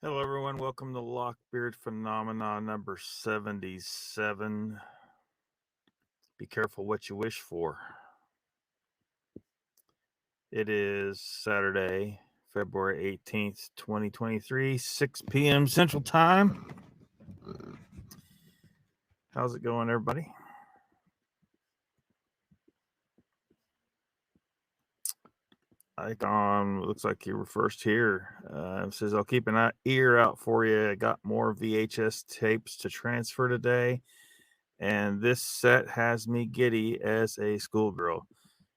Hello, everyone. Welcome to LOCKBEARD Phenomena number 77. Be careful what you wish for. It is Saturday, February 18th, 2023, 6 p.m. Central Time. How's it going, everybody? Icon looks like you were first here. It says, I'll keep an ear out for you. I got more VHS tapes to transfer today, and this set has me giddy as a schoolgirl.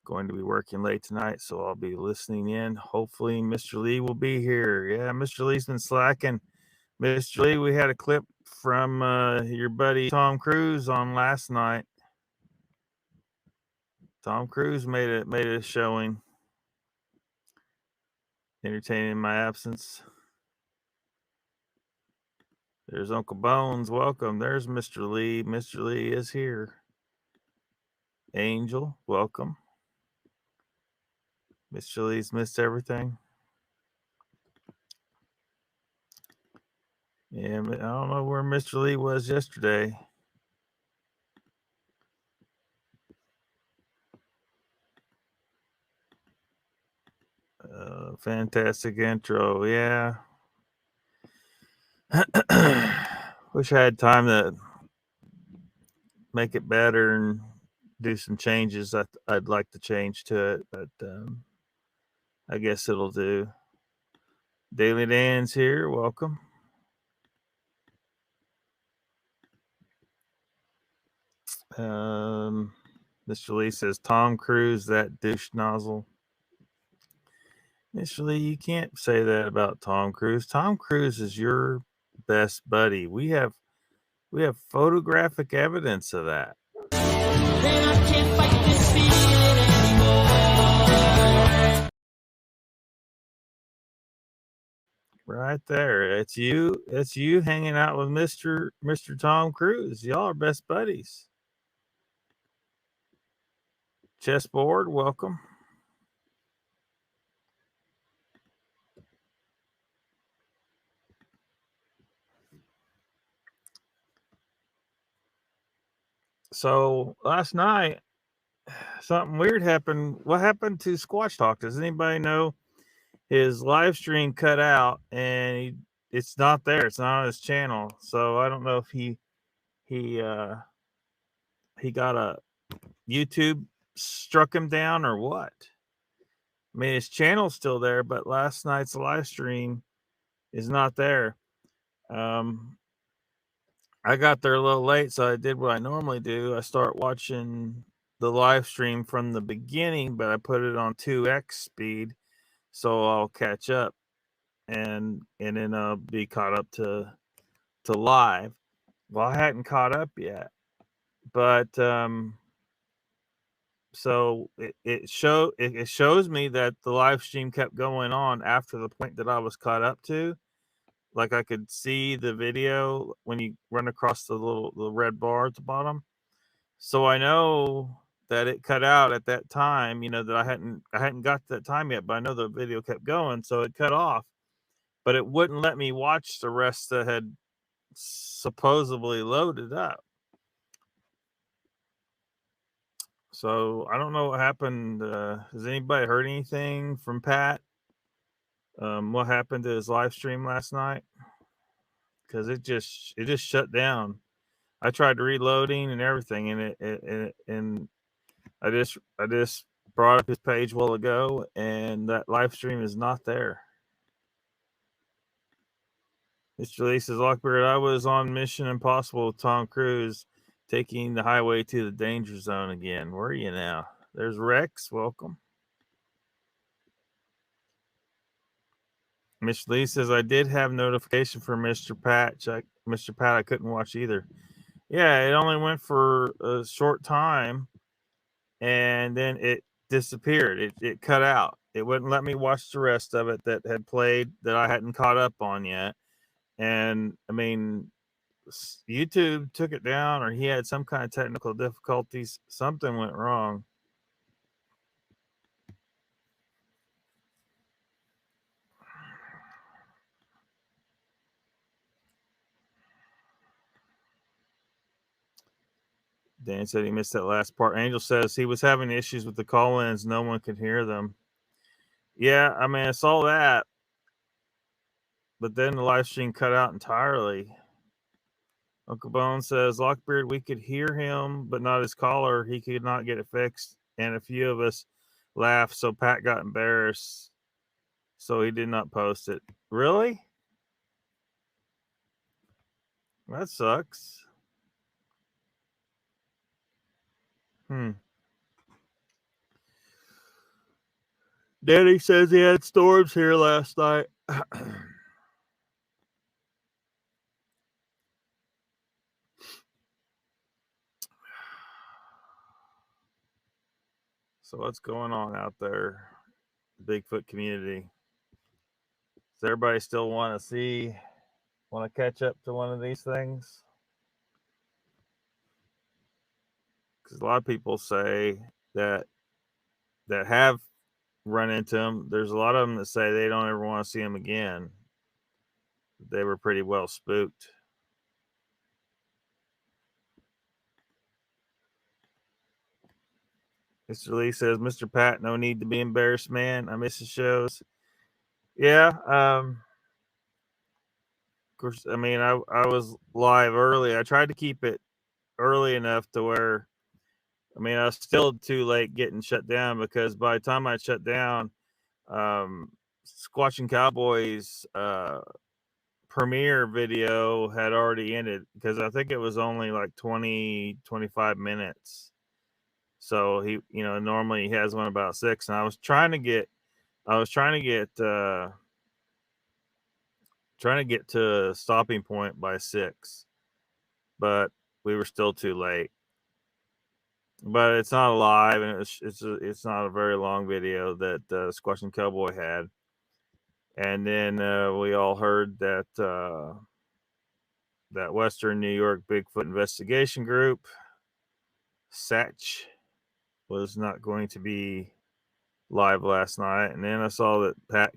Going to be working late tonight, so I'll be listening in. Hopefully, Mr. Lee will be here. Yeah, Mr. Lee's been slacking. Mr. Lee, we had a clip from your buddy Tom Cruise on last night. Tom Cruise made a showing, entertaining my absence. There's Uncle Bones. Welcome. There's Mr. Lee. Mr. Lee is here. Angel, welcome. Mr. Lee's missed everything. Yeah, I don't know where Mr. Lee was yesterday. Fantastic intro. Yeah. Wish I had time to make it better and do some changes I'd like to change to it, but I guess it'll do. Daily Dan's here. Welcome. Mr. Lee says, Tom Cruise, that douche nozzle. Mr. Lee, you can't say that about Tom Cruise. Tom Cruise is your best buddy. We have photographic evidence of that. Right there. It's you hanging out with Mr. Tom Cruise. Y'all are best buddies. Chessboard, welcome. So last night, something weird happened. What happened to Squatch Talk? Does anybody know? His live stream cut out, and it's not there. It's not on his channel. So I don't know if he got a YouTube struck him down or what. I mean, his channel's still there, but last night's live stream is not there. I got there a little late, so I did what I normally do. I start watching the live stream from the beginning, but I put it on 2x speed, so I'll catch up, and then I'll be caught up to live. Well, I hadn't caught up yet, but so it shows me that the live stream kept going on after the point that I was caught up to. Like I could see the video when you run across the red bar at the bottom. So I know that it cut out at that time, that I hadn't got to that time yet, but I know the video kept going, so it cut off. But it wouldn't let me watch the rest that had supposedly loaded up. So I don't know what happened. Has anybody heard anything from Pat? What happened to his live stream last night? Because it just shut down. I tried reloading and everything, and I just brought up his page a while ago, and that live stream is not there. Mr. Lee says, Lockbeard, I was on Mission Impossible with Tom Cruise, taking the highway to the danger zone again. Where are you now? There's Rex. Welcome. Mr. Lee says, I did have notification for Mr. Pat. Mr. Pat, I couldn't watch either. Yeah, it only went for a short time, and then it disappeared. It cut out. It wouldn't let me watch the rest of it that had played that I hadn't caught up on yet. And, I mean, YouTube took it down, or he had some kind of technical difficulties. Something went wrong. Dan said he missed that last part. Angel says he was having issues with the call-ins. No one could hear them. Yeah, I mean, I saw that. But then the live stream cut out entirely. Uncle Bone says, Lockbeard, we could hear him, but not his caller. He could not get it fixed. And a few of us laughed, so Pat got embarrassed. So he did not post it. Really? That sucks. Danny says he had storms here last night. So what's going on out there, Bigfoot community? Does everybody still want to catch up to one of these things? Because a lot of people say that have run into them. There's a lot of them that say they don't ever want to see them again. They were pretty well spooked. Mr. Lee says, Mr. Pat, no need to be embarrassed, man. I miss the shows. Yeah. Of course, I mean, I was live early. I tried to keep it early enough to where, I mean, I was still too late getting shut down, because by the time I shut down, Squatching Cowboys premiere video had already ended, because I think it was only like 20-25 minutes. So he, normally he has one about 6, and I was trying to get to a stopping point by 6, but we were still too late. But it's not live, and it's not a very long video that Squatching Cowboy had. And then we all heard that that Western New York Bigfoot Investigation Group, SATCH, was not going to be live last night. And then I saw that Pat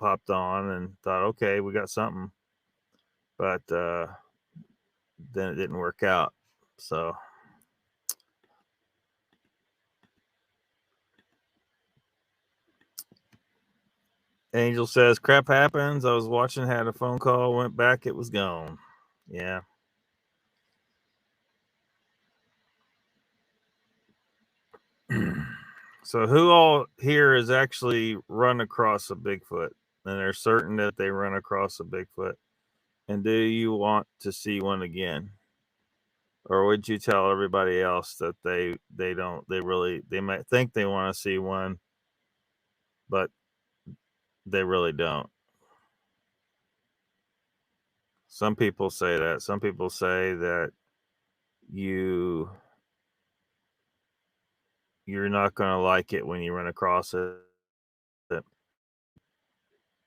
popped on and thought, okay, we got something. But then it didn't work out. So Angel says, crap happens. I was watching, had a phone call, went back, it was gone. Yeah. So who all here has actually run across a Bigfoot, and they're certain that they run across a Bigfoot? And do you want to see one again? Or would you tell everybody else that they might think they want to see one, but they really don't? Some people say that. Some people say that you're not going to like it when you run across it.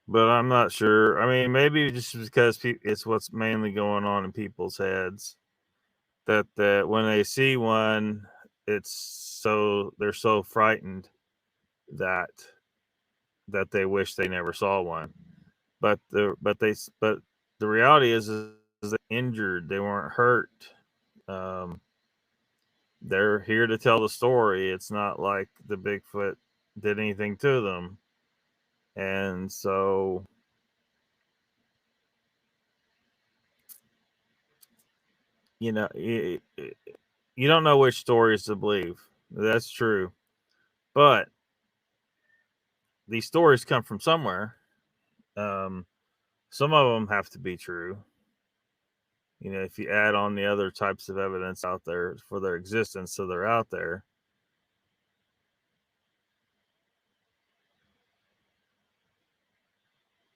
But I'm not sure. I mean, maybe just because it's what's mainly going on in people's heads, that when they see one, they're so frightened that they wish they never saw one. But the reality is they're injured. They weren't hurt. They're here to tell the story. It's not like the Bigfoot did anything to them. And so, you don't know which stories to believe. That's true. But these stories come from somewhere. Some of them have to be true. If you add on the other types of evidence out there for their existence, so they're out there.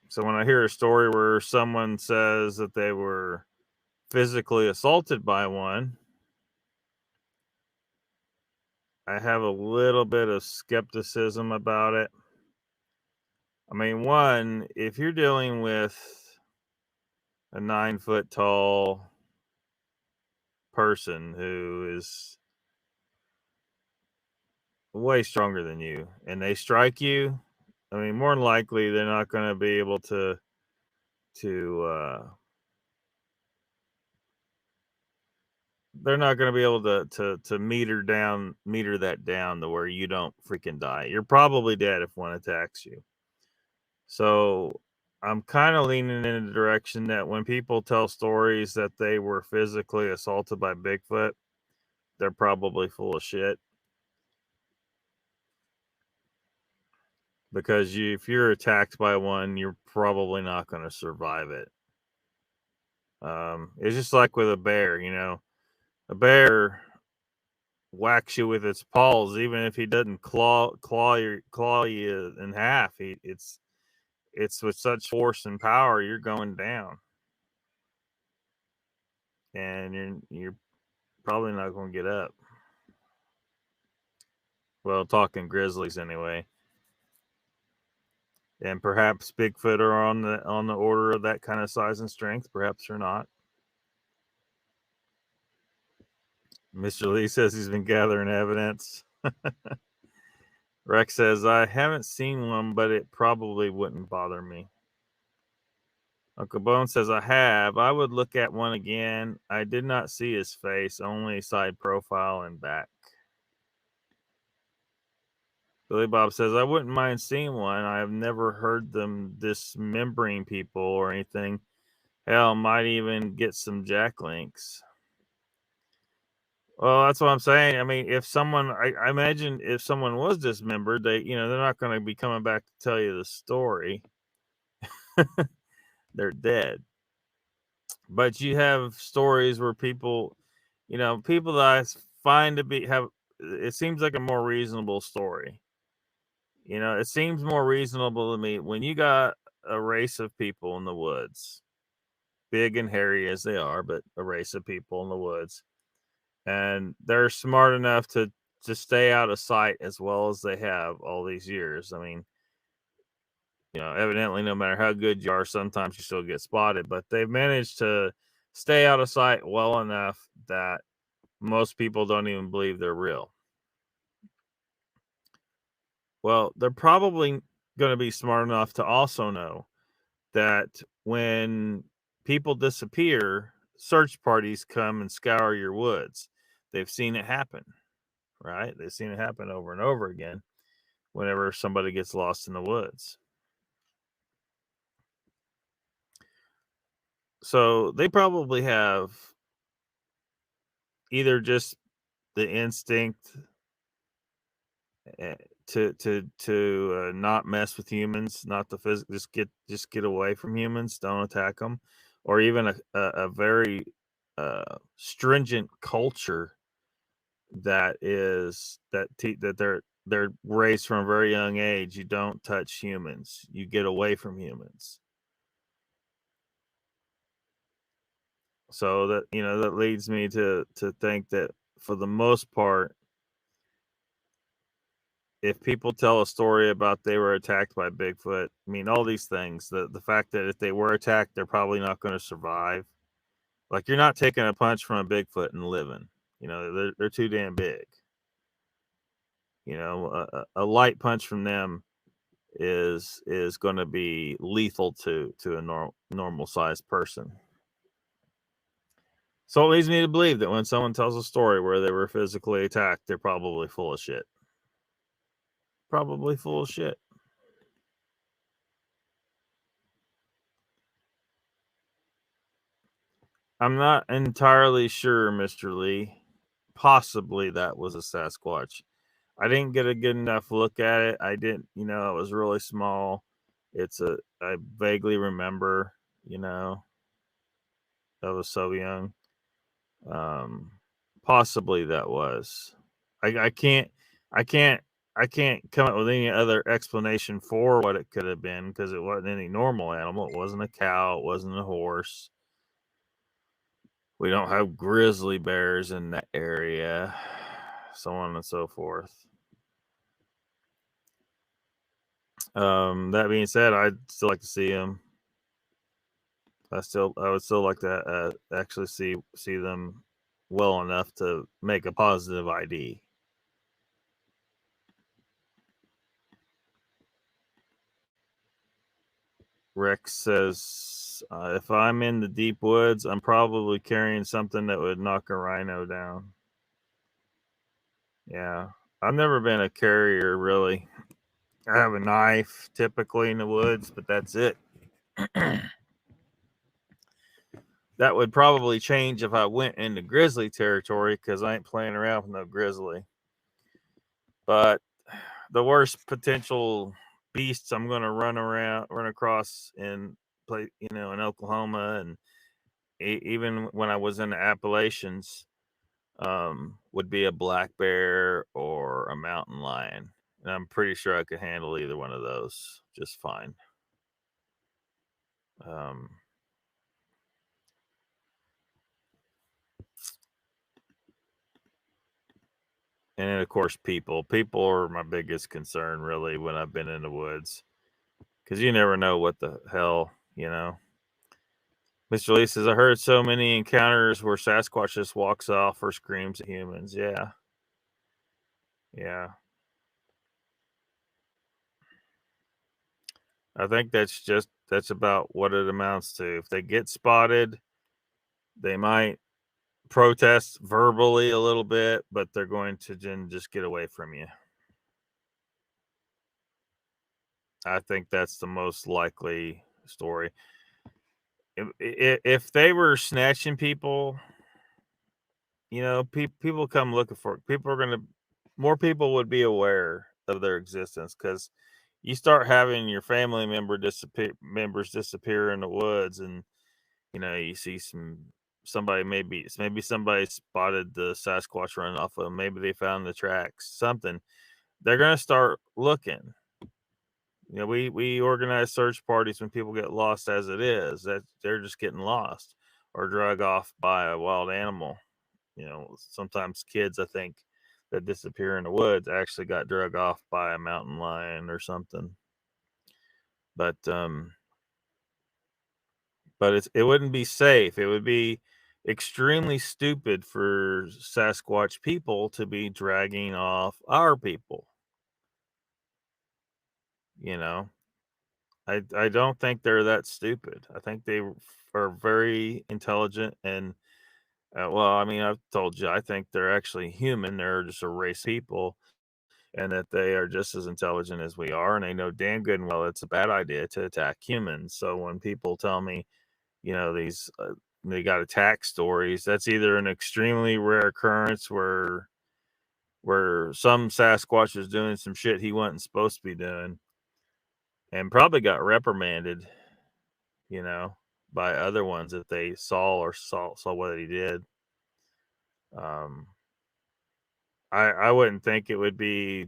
So when I hear a story where someone says that they were physically assaulted by one, I have a little bit of skepticism about it. I mean, one, if you're dealing with a 9-foot tall person who is way stronger than you and they strike you, I mean, more than likely they're not going to be able to they're not going to be able to meter that down to where you don't freaking die. You're probably dead if one attacks you. So I'm kind of leaning in the direction that when people tell stories that they were physically assaulted by Bigfoot, they're probably full of shit. Because if you're attacked by one, you're probably not going to survive it. It's just like with a bear, you know. A bear whacks you with its paws, even if he doesn't claw you in half. It's with such force and power, you're going down, and you're probably not going to get up. Well, talking grizzlies anyway, and perhaps Bigfoot are on the order of that kind of size and strength. Perhaps they're not. Mr. Lee says he's been gathering evidence. Rex says, I haven't seen one, but it probably wouldn't bother me. Uncle Bone says, I have. I would look at one again. I did not see his face, only side profile and back. Billy Bob says, I wouldn't mind seeing one. I have never heard them dismembering people or anything. Hell, might even get some jack links. Well, that's what I'm saying. I mean, if someone, I imagine if someone was dismembered, they're not going to be coming back to tell you the story. They're dead. But you have stories where people that I find it seems like a more reasonable story. It seems more reasonable to me when you got a race of people in the woods, big and hairy as they are, but a race of people in the woods. And they're smart enough to stay out of sight as well as they have all these years. I mean, evidently, no matter how good you are, sometimes you still get spotted. But they've managed to stay out of sight well enough that most people don't even believe they're real. Well, they're probably going to be smart enough to also know that when people disappear, search parties come and scour your woods. They've seen it happen, right? They've seen it happen over and over again whenever somebody gets lost in the woods. So they probably have either just the instinct to not mess with humans, not the just get away from humans, don't attack them, or even a very stringent culture that they're raised from a very young age. You don't touch humans. You get away from humans. So that leads me to think that for the most part, if people tell a story about they were attacked by Bigfoot, I mean, all these things, the fact that if they were attacked, they're probably not going to survive. Like, you're not taking a punch from a Bigfoot and living. They're too damn big. A light punch from them is going to be lethal to a normal sized person. So it leads me to believe that when someone tells a story where they were physically attacked, they're probably full of shit. Probably full of shit. I'm not entirely sure, Mr. Lee. Possibly that was a Sasquatch. I didn't get a good enough look at it. I didn't, it was really small. I vaguely remember, I was so young. Possibly that was. I can't come up with any other explanation for what it could have been because it wasn't any normal animal. It wasn't a cow. It wasn't a horse. We don't have grizzly bears in that area, so on and so forth. That being said, I'd still like to see them. I would still like to actually see them well enough to make a positive ID. Rex says is if I'm in the deep woods, I'm probably carrying something that would knock a rhino down. Yeah. I've never been a carrier, really. I have a knife typically in the woods, but that's it. That would probably change if I went into grizzly territory because I ain't playing around with no grizzly. But the worst potential beasts I'm going to run across in in Oklahoma, and even when I was in the Appalachians, would be a black bear or a mountain lion. And I'm pretty sure I could handle either one of those just fine. Um, and then, of course, people are my biggest concern, really, when I've been in the woods, because you never know what the hell, Mr. Lee says, I heard so many encounters where Sasquatch just walks off or screams at humans. Yeah. Yeah. I think that's about what it amounts to. If they get spotted, they might protest verbally a little bit, but they're going to then just get away from you. I think that's the most likely story. If they were snatching people, people come looking for it. More people would be aware of their existence, because you start having your family members disappear in the woods, and you see somebody maybe somebody spotted the Sasquatch running off of them. Maybe they found the tracks, something. They're gonna start looking. We organize search parties when people get lost, as it is, that they're just getting lost or drug off by a wild animal. Sometimes kids, I think, that disappear in the woods actually got drug off by a mountain lion or something. But it wouldn't be safe. It would be extremely stupid for Sasquatch people to be dragging off our people. I don't think they're that stupid. I think they are very intelligent, and well, I mean, I've told you, I think they're actually human. They're just a race of people, and that they are just as intelligent as we are, and they know damn good and well it's a bad idea to attack humans. So when people tell me, these they got attack stories, that's either an extremely rare occurrence where some Sasquatch is doing some shit he wasn't supposed to be doing, and probably got reprimanded, by other ones that they saw what he did. I wouldn't think it would be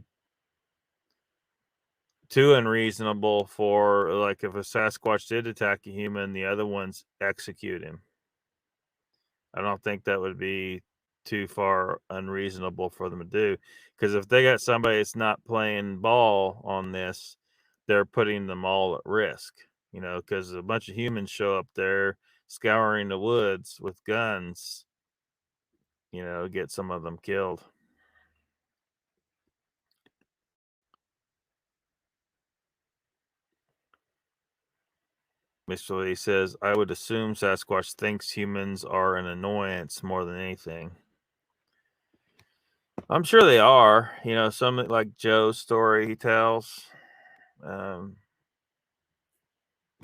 too unreasonable for, like, if a Sasquatch did attack a human, the other ones execute him. I don't think that would be too far unreasonable for them to do, because if they got somebody that's not playing ball on this, they're putting them all at risk. Because a bunch of humans show up there scouring the woods with guns, get some of them killed. Mr. Lee says, I would assume Sasquatch thinks humans are an annoyance more than anything. I'm sure they are. Something like Joe's story he tells.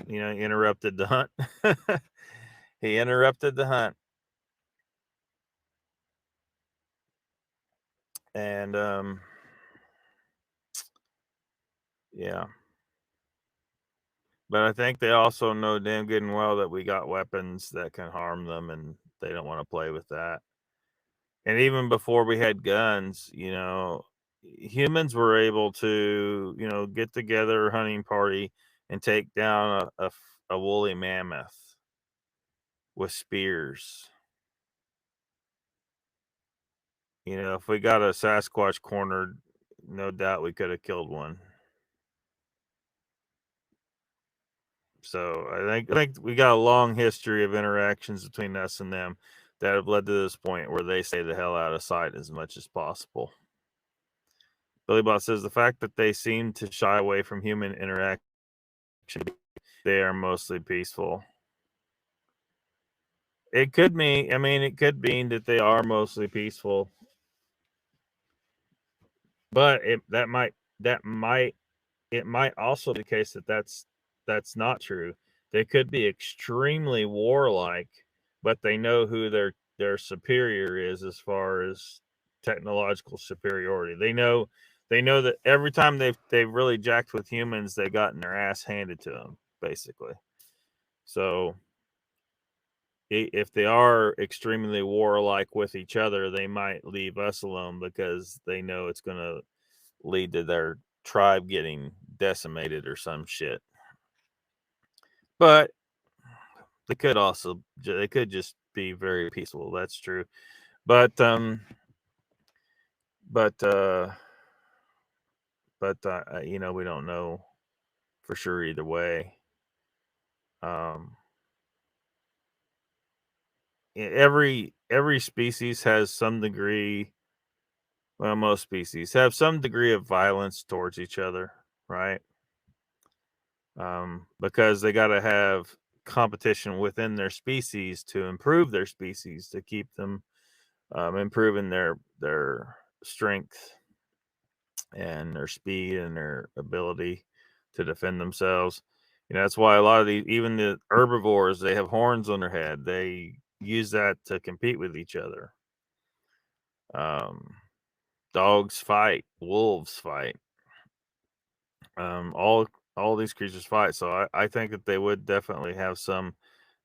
He interrupted the hunt. He interrupted the hunt. And yeah. But I think they also know damn good and well that we got weapons that can harm them, and they don't want to play with that. And even before we had guns, humans were able to, get together a hunting party and take down a woolly mammoth with spears. If we got a Sasquatch cornered, no doubt we could have killed one. So I think we got a long history of interactions between us and them that have led to this point where they stay the hell out of sight as much as possible. Billy Bot says the fact that they seem to shy away from human interaction, they are mostly peaceful. it could mean. I mean, it could mean that they are mostly peaceful, but it might also be the case that that's not true. They could be extremely warlike, but they know who their superior is as far as technological superiority. They know that every time they've really jacked with humans, they've gotten their ass handed to them, basically. So if they are extremely warlike with each other, they might leave us alone because they know it's going to lead to their tribe getting decimated or some shit. But they could just be very peaceful. That's true. But we don't know for sure either way. Every species has some degree. Well, most species have some degree of violence towards each other, right? Because they got to have competition within their species to improve their species, to keep them improving their strength and their speed and their ability to defend themselves. That's why a lot of even the herbivores, they have horns on their head. They use that to compete with each other. Dogs fight, wolves fight. All these creatures fight. So I think that they would definitely have some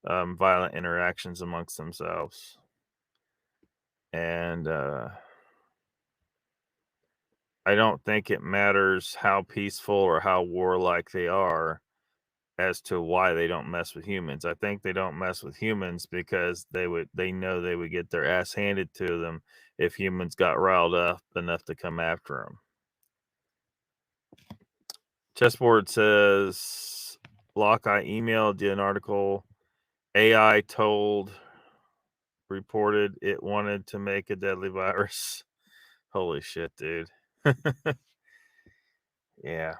violent interactions amongst themselves. And I don't think it matters how peaceful or how warlike they are as to why they don't mess with humans. I think they don't mess with humans because they know they would get their ass handed to them if humans got riled up enough to come after them. Chessboard says, Lock, I emailed you an article. AI reported it wanted to make a deadly virus. Holy shit, dude. Yeah.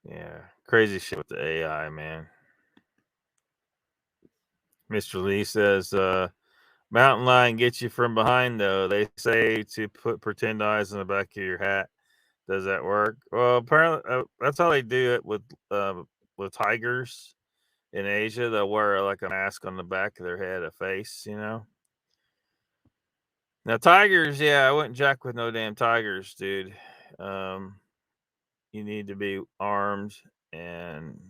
Yeah. Crazy shit with the AI, man. Mr. Lee says, mountain lion gets you from behind, though. They say to put pretend eyes in the back of your hat. Does that work? Well, apparently that's how they do it with tigers in Asia. They'll wear like a mask on the back of their head, a face, Now tigers, yeah, I wouldn't jack with no damn tigers, dude. You need to be armed, and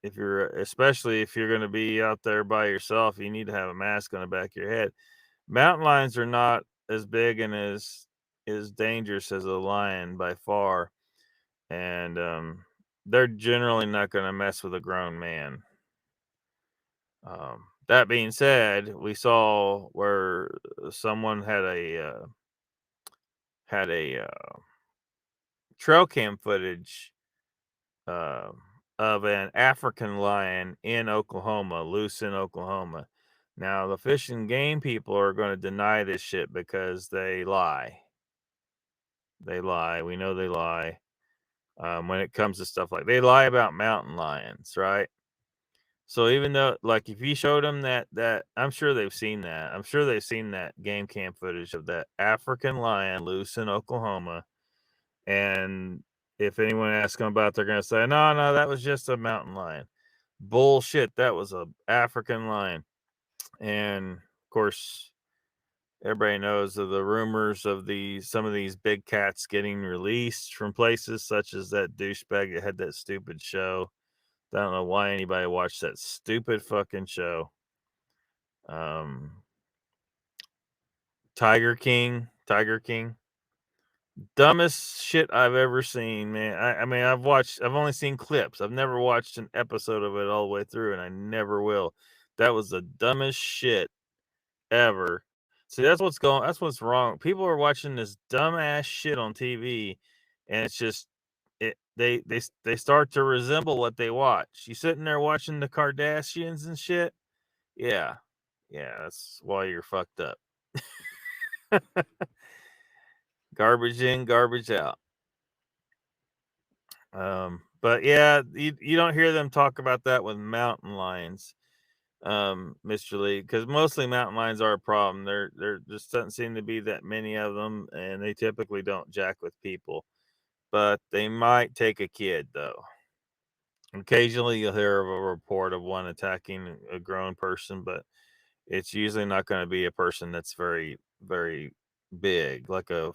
especially if you're going to be out there by yourself, you need to have a mask on the back of your head. Mountain lions are not as big and as dangerous as a lion by far, and they're generally not going to mess with a grown man. That being said, we saw where someone had a trail cam footage of an African lion in Oklahoma, loose in Oklahoma. Now, the fish and game people are going to deny this shit because they lie. They lie. We know they lie. When it comes to stuff like they lie about mountain lions, right? So even though, like, if you showed them that I'm sure they've seen that. I'm sure they've seen that game cam footage of that African lion loose in Oklahoma. And if anyone asks them about it, they're going to say, no, that was just a mountain lion. Bullshit. That was a African lion. And of course, everybody knows of the rumors of some of these big cats getting released from places, such as that douchebag that had that stupid show. I don't know why anybody watched that stupid fucking show. Tiger King. Dumbest shit I've ever seen, man. I mean, I've only seen clips. I've never watched an episode of it all the way through, and I never will. That was the dumbest shit ever. See, that's what's wrong. People are watching this dumbass shit on TV, and it's just they start to resemble what they watch. You sitting there watching the Kardashians and shit. Yeah, that's why you're fucked up. Garbage in, garbage out. But yeah, you don't hear them talk about that with mountain lions, Mr. Lee, because mostly mountain lions are a problem. There just doesn't seem to be that many of them, and they typically don't jack with people. But they might take a kid, though. Occasionally, you'll hear of a report of one attacking a grown person, but it's usually not going to be a person that's very, very big, like a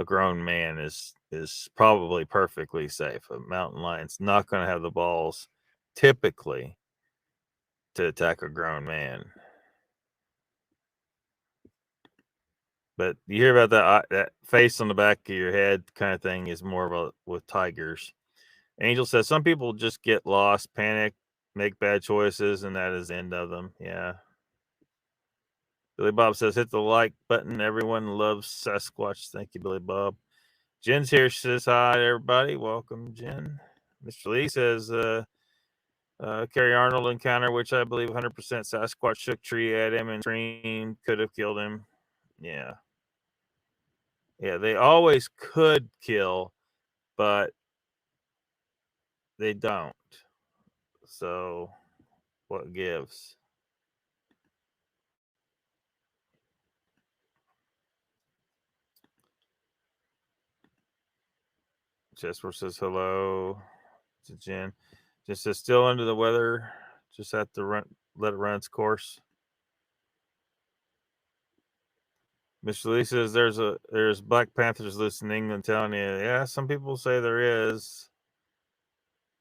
grown man is probably perfectly safe. A mountain lion's not going to have the balls, typically, to attack a grown man. But you hear about that face on the back of your head kind of thing is more of a with tigers. Angel says some people just get lost, panic, make bad choices, and that is the end of them. Yeah. Billy Bob says hit the like button. Everyone loves Sasquatch. Thank you, Billy Bob. Jen's here. She says hi, everybody. Welcome, Jen. Mr. Lee says Kerry Arnold encounter, which I believe 100% Sasquatch shook tree at him and screamed, could have killed him. Yeah. Yeah, they always could kill, but they don't. So what gives? Jesper says hello to Jen. Just says still under the weather. Just have to let it run its course. Mr. Lee says there's Black Panthers loose in England. Telling you, yeah, some people say there is.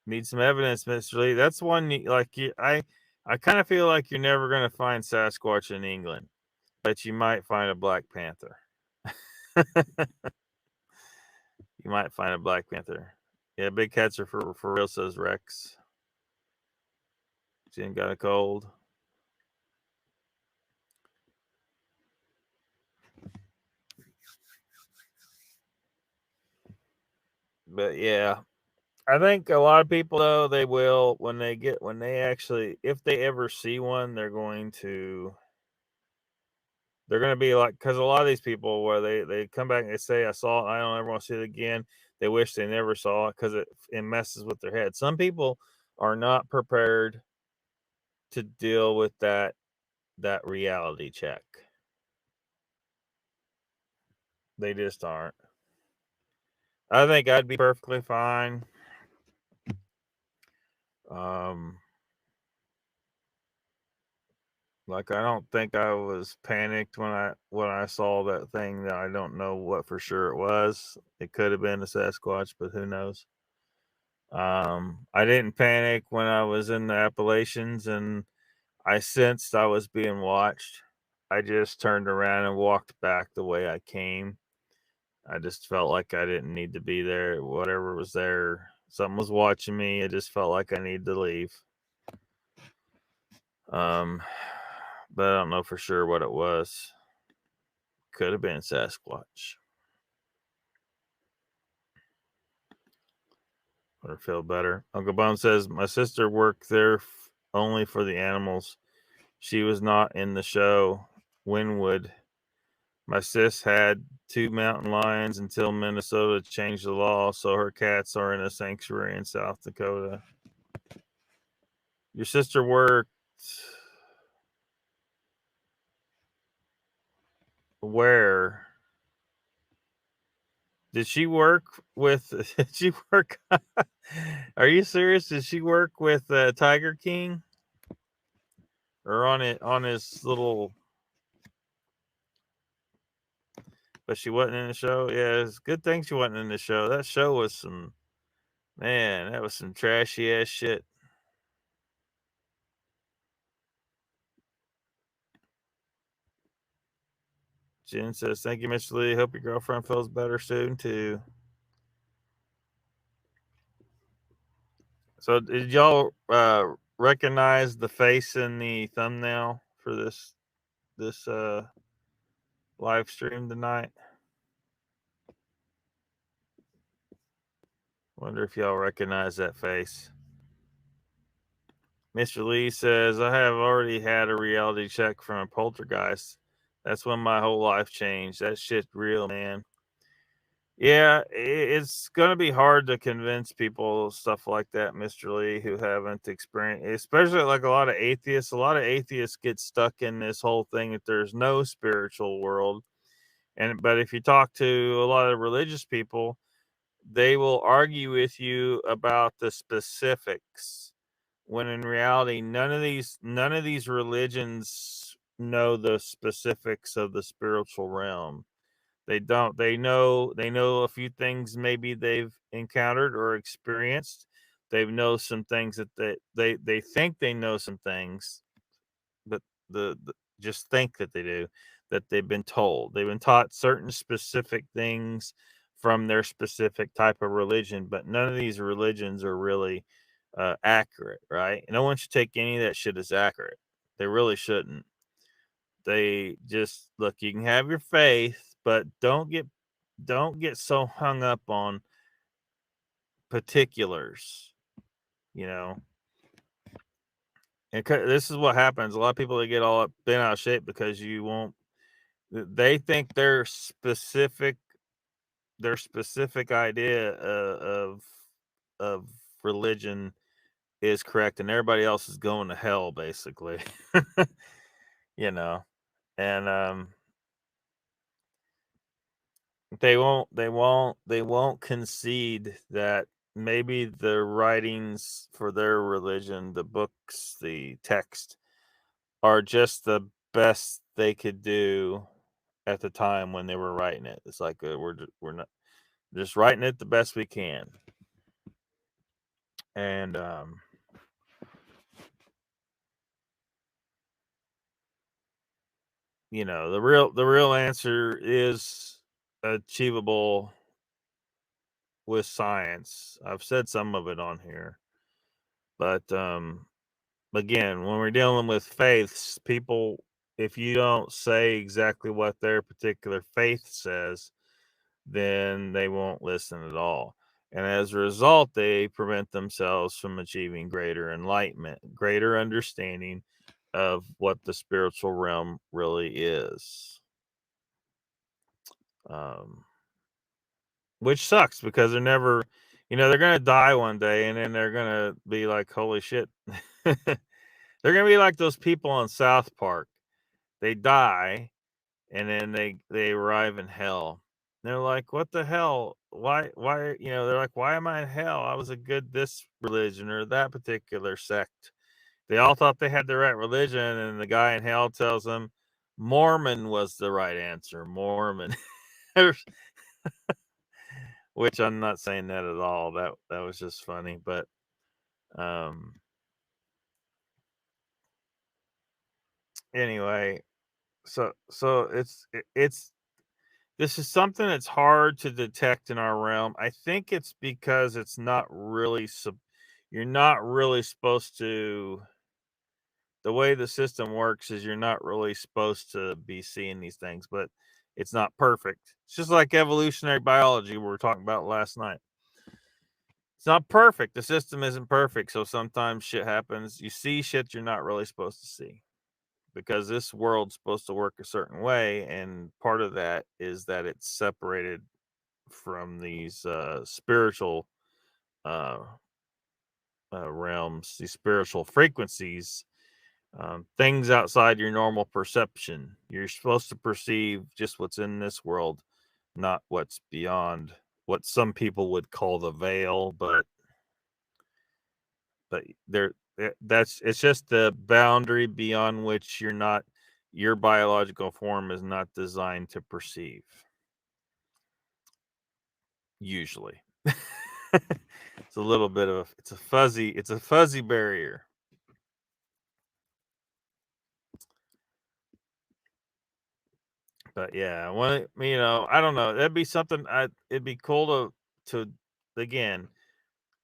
Need some evidence, Mr. Lee. That's one I kind of feel like you're never going to find Sasquatch in England, but you might find a Black Panther. You might find a Black Panther. Yeah, big cats are for real, says Rex. Jen got a cold. But yeah, I think a lot of people though they will when they actually if they ever see one, they're going to be like, because a lot of these people where they come back and they say I saw it, I don't ever want to see it again. They wish they never saw it because it messes with their head. Some people are not prepared to deal with that reality check. They just aren't. I think I'd be perfectly fine. Like I don't think I was panicked when I saw that thing that I don't know what for sure it was. It could have been a Sasquatch, but who knows? I didn't panic when I was in the Appalachians and I sensed I was being watched. I just turned around and walked back the way I came. I just felt like I didn't need to be there. Whatever was there, something was watching me. I just felt like I needed to leave. But I don't know for sure what it was. Could have been Sasquatch. Or feel better. Uncle Bone says my sister worked there only for the animals. She was not in the show. Winwood. My sis had 2 mountain lions until Minnesota changed the law, so her cats are in a sanctuary in South Dakota. Your sister worked where? Did she work with? Did she work? Are you serious? Did she work with Tiger King, or on his little? But she wasn't in the show. Yeah, it's a good thing she wasn't in the show. That show was some that was some trashy ass shit. Jen says, "Thank you, Mr. Lee. Hope your girlfriend feels better soon too." So, did y'all recognize the face in the thumbnail for this live stream tonight? Wonder if y'all recognize that face. Mr. Lee says, I have already had a reality check from a poltergeist. That's when my whole life changed. That shit's real, man. Yeah, it's going to be hard to convince people stuff like that, Mr. Lee, who haven't experienced, especially like a lot of atheists. A lot of atheists get stuck in this whole thing that there's no spiritual world. But if you talk to a lot of religious people, they will argue with you about the specifics, when in reality none of these religions know the specifics of the spiritual realm. They don't. They know a few things maybe they've encountered or experienced. They know some things that they think they know some things, but the just think that they do, that they've been told. They've been taught certain specific things from their specific type of religion, but none of these religions are really accurate, right? No one should take any of that shit as accurate. They really shouldn't. They just look, you can have your faith, but don't get so hung up on particulars, you know. And this is what happens. A lot of people, they get all bent out of shape because you won't. They think their specific idea of religion is correct, and everybody else is going to hell, basically. you know, and they won't concede that maybe the writings for their religion, the books, the text, are just the best they could do at the time when they were writing it. It's like we're not just writing it the best we can. And the real answer is achievable with science. I've said some of it on here, but again, when we're dealing with faiths, people, if you don't say exactly what their particular faith says, then they won't listen at all. And as a result, they prevent themselves from achieving greater enlightenment, greater understanding of what the spiritual realm really is. Um, which sucks because they're going to die one day, and then they're going to be like, holy shit. They're going to be like those people on South Park. They die, and then they arrive in hell. They're like, what the hell? Why? They're like, why am I in hell? I was a good this religion or that particular sect. They all thought they had the right religion, and the guy in hell tells them Mormon was the right answer. Mormon. Which I'm not saying that at all. That was just funny, but um anyway, so it's this is something that's hard to detect in our realm. I think it's because it's not really you're not really supposed to. The way the system works is you're not really supposed to be seeing these things, but it's not perfect. It's just like evolutionary biology we were talking about last night. It's not perfect. The system isn't perfect, so sometimes shit happens. You see shit you're not really supposed to see because this world's supposed to work a certain way, and part of that is that it's separated from these spiritual uh, realms, these spiritual frequencies, things outside your normal perception. You're supposed to perceive just what's in this world, not what's beyond what some people would call the veil, but that's it's just the boundary beyond which your biological form is not designed to perceive, usually. It's a little bit of it's a fuzzy barrier. But yeah, I don't know, that'd be something. It'd be cool to again,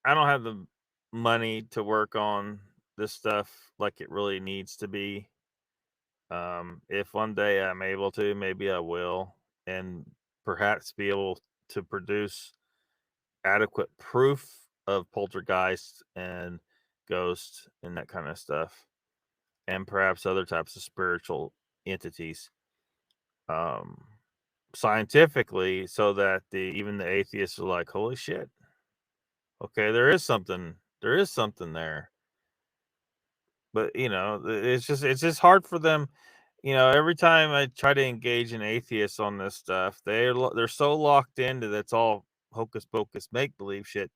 I don't have the money to work on this stuff like it really needs to be. If one day I'm able to, maybe I will, and perhaps be able to produce adequate proof of poltergeist and ghosts and that kind of stuff, and perhaps other types of spiritual entities. Um, scientifically, so that even the atheists are like, holy shit. Okay, there is something there. But it's just hard for them. Every time I try to engage an atheist on this stuff, they're so locked into that's all hocus pocus make believe shit.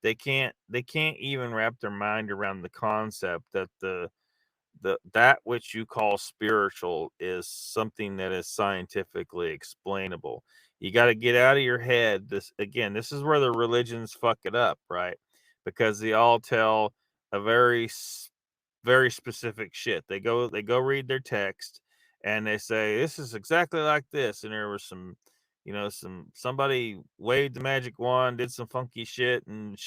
They can't even wrap their mind around the concept that that which you call spiritual is something that is scientifically explainable. You got to get out of your head. This is where the religions fuck it up, right? Because they all tell a very specific shit. They go read their text and they say this is exactly like this, and there was somebody waved the magic wand, did some funky shit, and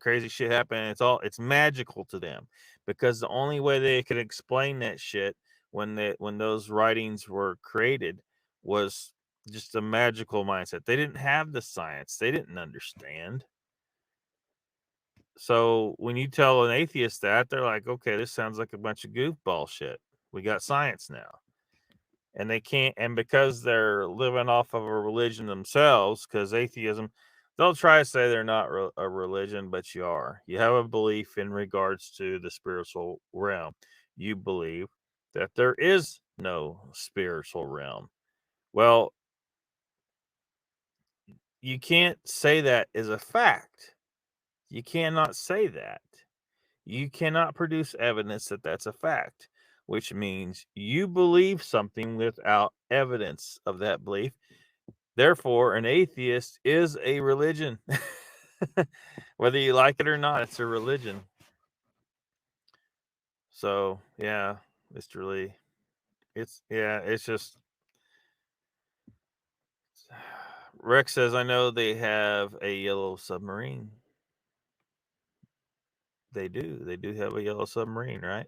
crazy shit happened. It's magical to them because the only way they could explain that shit when those writings were created was just a magical mindset. They didn't have the science. They didn't understand. So when you tell an atheist that, they're like, okay, this sounds like a bunch of goofball shit. We got science now. And they can't, and because they're living off of a religion themselves, because atheism, they'll try to say they're not a religion, but you are. You have a belief in regards to the spiritual realm. You believe that there is no spiritual realm. Well, you can't say that as a fact. You cannot say that. You cannot produce evidence that that's a fact, which means you believe something without evidence of that belief. Therefore, an atheist is a religion. Whether you like it or not, it's a religion. So, yeah, Mr. Lee. It's just Rex says, I know they have a yellow submarine. They do. They do have a yellow submarine, right?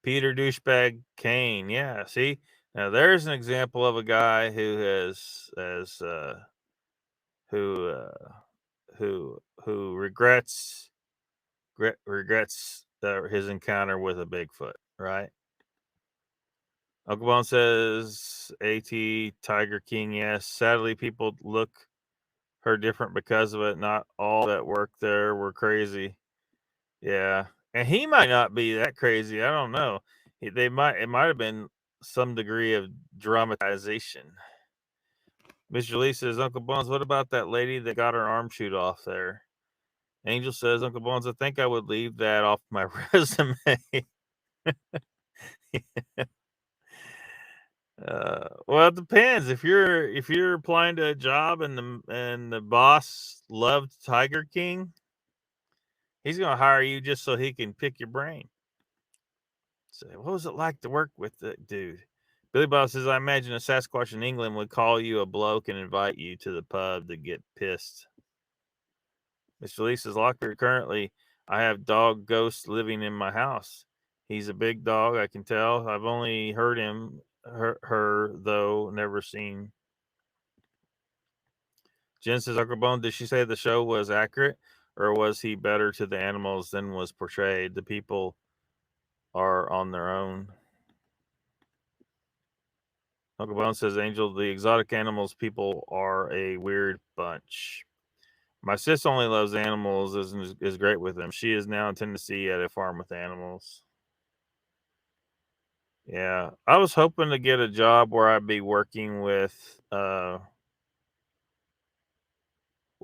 Peter Douchebag Kane. Yeah, see? Now there's an example of a guy who who regrets his encounter with a Bigfoot, right? Uncle Bone says AT Tiger King, yes. Sadly, people look her different because of it. Not all that worked there were crazy. Yeah. And he might not be that crazy. I don't know. It might have been some degree of dramatization. Mr. Lee says, Uncle Bones, what about that lady that got her arm chewed off there? Angel says, Uncle Bones, I think I would leave that off my resume. Well, it depends. If you're applying to a job and the boss loved Tiger King, he's gonna hire you just so he can pick your brain. Say, what was it like to work with the dude? Billy Bob says, I imagine a Sasquatch in England would call you a bloke and invite you to the pub to get pissed. Mr. Lee says, Lockbeard, currently I have dog Ghost living in my house. He's a big dog, I can tell. I've only heard her though, never seen. Jen says, Uncle Bone, did she say the show was accurate, or was he better to the animals than was portrayed? The people are on their own. Uncle Bone says, Angel, the exotic animals people are a weird bunch. My sis only loves animals, is great with them. She is now in Tennessee at a farm with animals. Yeah, I was hoping to get a job where I'd be working with a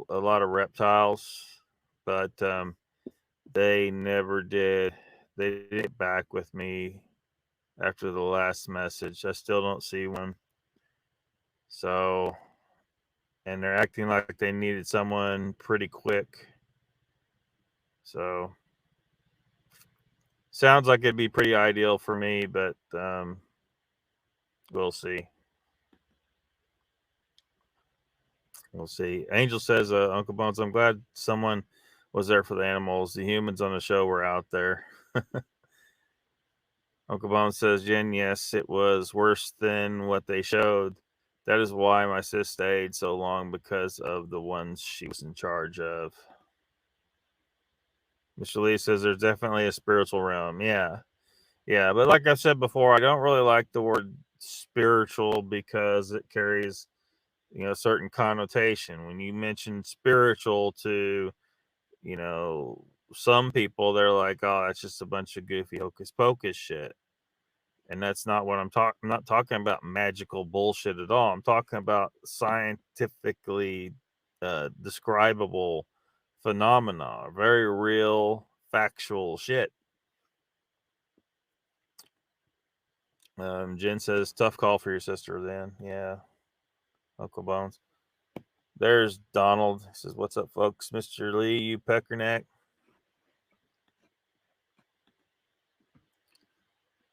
lot of reptiles, but they never did. They didn't get back with me after the last message. I still don't see one. So, and they're acting like they needed someone pretty quick. So, sounds like it'd be pretty ideal for me, but we'll see. We'll see. Angel says, Uncle Bones, I'm glad someone was there for the animals. The humans on the show were out there. Uncle Bones says, Jen, yes, it was worse than what they showed. That is why my sis stayed so long, because of the ones she was in charge of. Mr. Lee says there's definitely a spiritual realm. Yeah. Yeah. But like I said before, I don't really like the word spiritual because it carries certain connotation. When you mention spiritual to, some people, they're like, oh, that's just a bunch of goofy hocus pocus shit. And that's not what I'm talking. I'm not talking about magical bullshit at all. I'm talking about scientifically describable phenomena, very real, factual shit. Jen says, tough call for your sister then. Yeah. Uncle Bones. There's Donald. He says, what's up, folks? Mr. Lee, you peckerneck.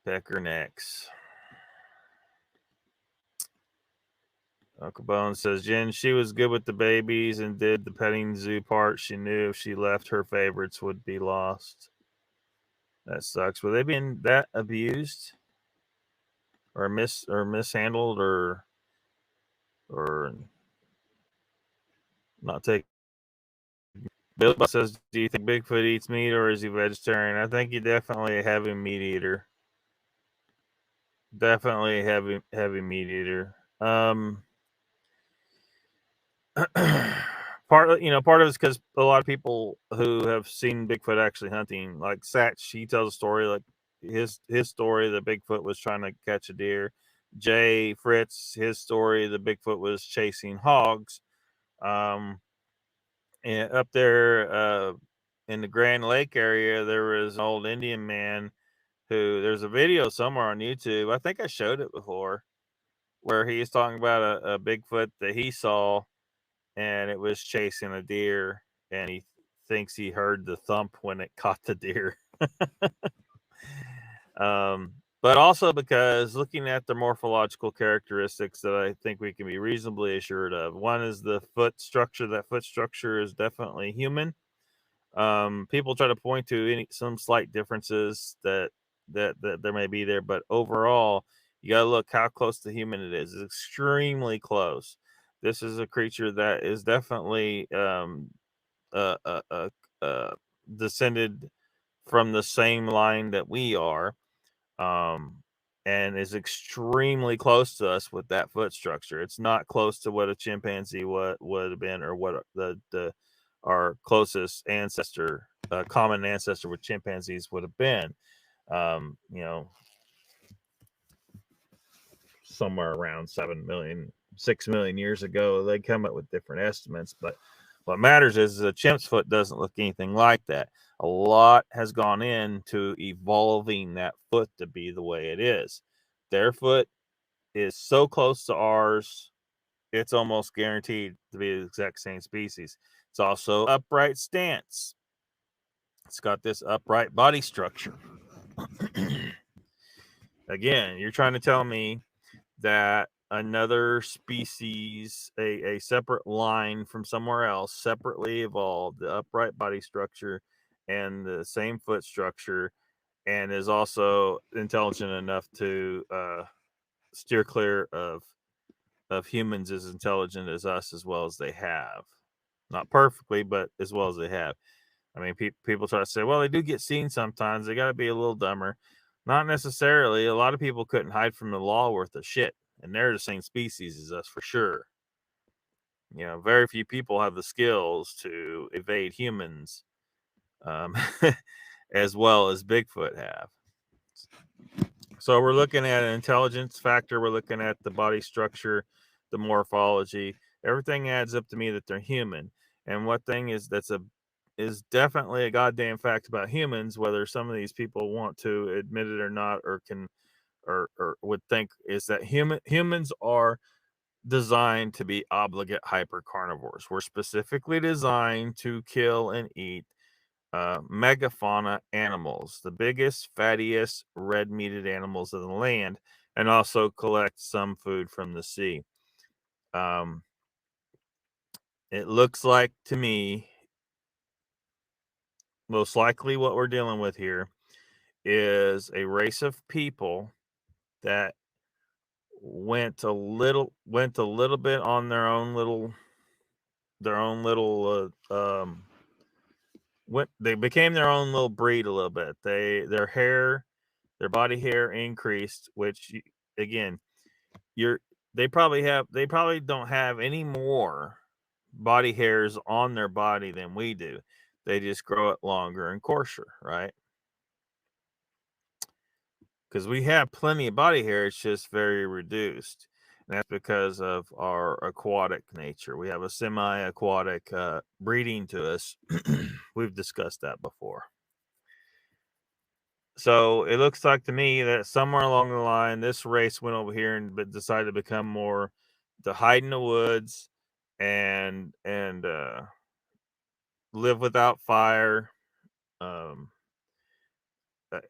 Peckernecks. Uncle Bones says, Jen, she was good with the babies and did the petting zoo part. She knew if she left, her favorites would be lost. That sucks. Were they being that abused or mishandled or not taken? Bill says, do you think Bigfoot eats meat or is he vegetarian? I think he definitely a heavy meat eater. Definitely a heavy meat eater. Part of it's because a lot of people who have seen Bigfoot actually hunting, like Satch, he tells a story like his story that Bigfoot was trying to catch a deer. Jay Fritz, his story, the Bigfoot was chasing hogs. And up there in the Grand Lake area, there was an old Indian man who, there's a video somewhere on YouTube. I think I showed it before, where he's talking about a Bigfoot that he saw, and it was chasing a deer, and he thinks he heard the thump when it caught the deer. But also because looking at the morphological characteristics that I think we can be reasonably assured of. One is the foot structure. That foot structure is definitely human. People try to point to some slight differences that there may be there, but overall, you got to look how close to human it is. It's extremely close. This is a creature that is definitely descended from the same line that we are, and is extremely close to us with that foot structure. It's not close to what a chimpanzee would have been, or what our closest ancestor, common ancestor with chimpanzees would have been. Somewhere around 6 million years ago. They come up with different estimates, but what matters is a chimp's foot doesn't look anything like that. A lot has gone into evolving that foot to be the way it is. Their foot is so close to ours, it's almost guaranteed to be the exact same species. It's also upright stance. It's got this upright body structure. Again, you're trying to tell me that another species, a separate line from somewhere else, separately evolved the upright body structure and the same foot structure, and is also intelligent enough to steer clear of humans as intelligent as us, as well as they have. Not perfectly, but as well as they have. I mean, people try to say, well, they do get seen sometimes. They got to be a little dumber. Not necessarily. A lot of people couldn't hide from the law worth of shit, and they're the same species as us for sure. Very few people have the skills to evade humans, as well as Bigfoot have. So we're looking at an intelligence factor. We're looking at the body structure, the morphology. Everything adds up to me that they're human. And what thing is definitely a goddamn fact about humans, whether some of these people want to admit it or not, or can or would think, is that humans are designed to be obligate hyper carnivores. We're specifically designed to kill and eat megafauna animals, the biggest, fattiest, red-meated animals of the land, and also collect some food from the sea. It looks like to me, most likely what we're dealing with here is a race of people that went a little bit on their own little they became their own little breed a little bit. Their body hair increased, which again, they probably don't have any more body hairs on their body than we do. They just grow it longer and coarser, right? Because we have plenty of body hair, it's just very reduced. And that's because of our aquatic nature. We have a semi-aquatic breeding to us. We've discussed that before. So it looks like to me that somewhere along the line, this race went over here and decided to become more to hide in the woods and live without fire. Um,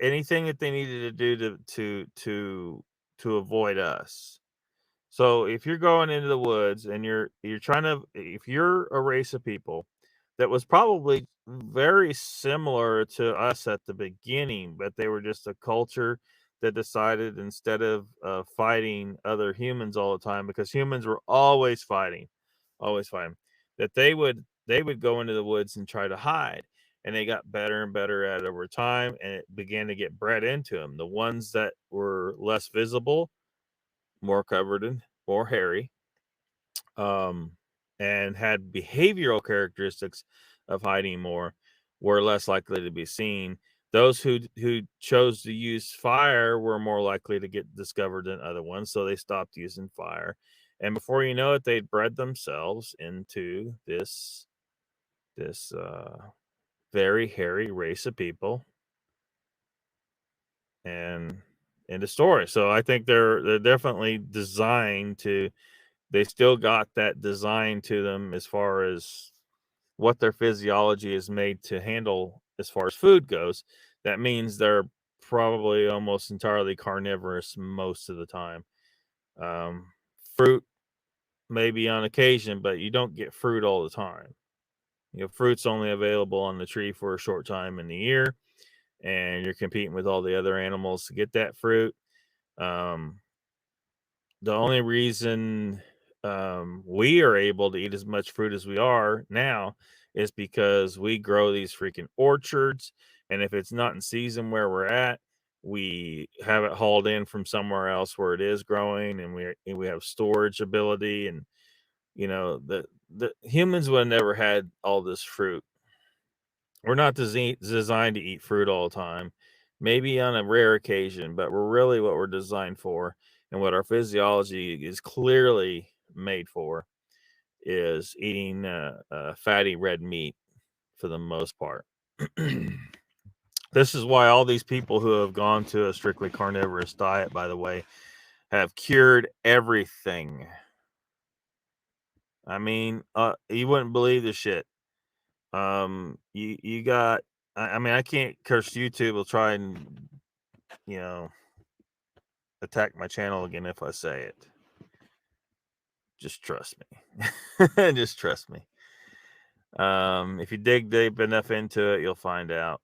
anything that they needed to do to avoid us. So if you're going into the woods and you're trying to, if you're a race of people that was probably very similar to us at the beginning, but they were just a culture that decided instead of fighting other humans all the time, because humans were always fighting, that they would go into the woods and try to hide. And they got better and better at it over time, and it began to get bred into them. The ones that were less visible, more covered in, more hairy, and had behavioral characteristics of hiding more, were less likely to be seen. Those who chose to use fire were more likely to get discovered than other ones, so they stopped using fire. And before you know it, they'd bred themselves into this very hairy race of people and into story. So I think they're definitely designed to. They still got that design to them as far as what their physiology is made to handle as far as food goes. That means they're probably almost entirely carnivorous most of the time. Um, Fruit maybe on occasion, but you don't get fruit all the time. Fruit's only available on the tree for a short time in the year, and you're competing with all the other animals to get that fruit. Um, the only reason we are able to eat as much fruit as we are now is because we grow these freaking orchards. And if it's not in season where we're at, we have it hauled in from somewhere else where it is growing, and we have storage ability. And the humans would have never had all this fruit. We're not designed to eat fruit all the time. Maybe on a rare occasion, but we're really what we're designed for, and what our physiology is clearly made for is eating fatty red meat for the most part. This is why all these people who have gone to a strictly carnivorous diet, by the way, have cured everything. I mean, you wouldn't believe the shit. You got. I mean, I can't curse YouTube. Will try and attack my channel again if I say it. Just trust me. Just trust me. If you dig deep enough into it, you'll find out.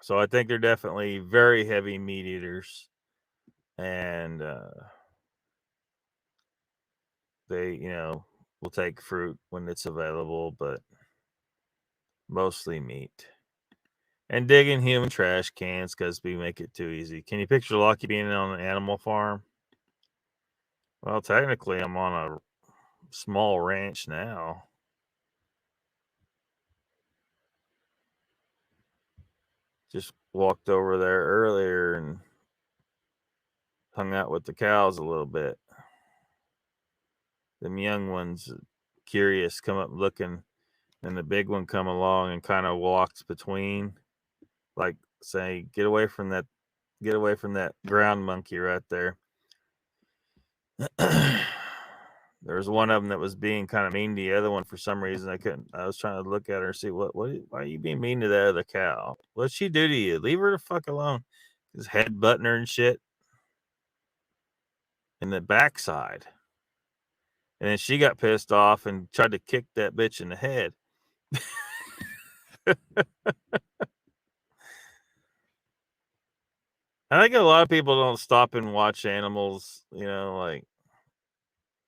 So I think they're definitely very heavy meat eaters, and they, will take fruit when it's available, but mostly meat. And digging human trash cans because we make it too easy. Can you picture Lucky being on an animal farm? Well, technically, I'm on a small ranch now. Just walked over there earlier and hung out with the cows a little bit. Them young ones, curious, come up looking, and the big one come along and kind of walks between, like saying, get away from that ground monkey right there. There was one of them that was being kind of mean to the other one for some reason. I was trying to look at her and see why are you being mean to that other cow? What'd she do to you? Leave her the fuck alone. His head butting her and shit in the backside. And then she got pissed off and tried to kick that bitch in the head. I think a lot of people don't stop and watch animals, like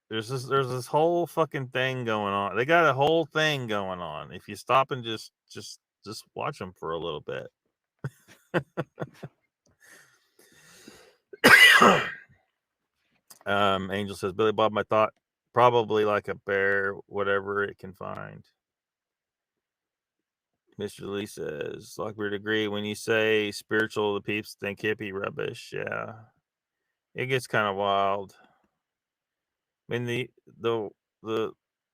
there's this whole fucking thing going on. They got a whole thing going on. If you stop and just watch them for a little bit. Angel says, Billy Bob, my thought, probably like a bear, whatever it can find. Mr. Lee says, Lockbeard agree. When you say spiritual, the peeps think hippie rubbish. Yeah. It gets kind of wild. I mean, the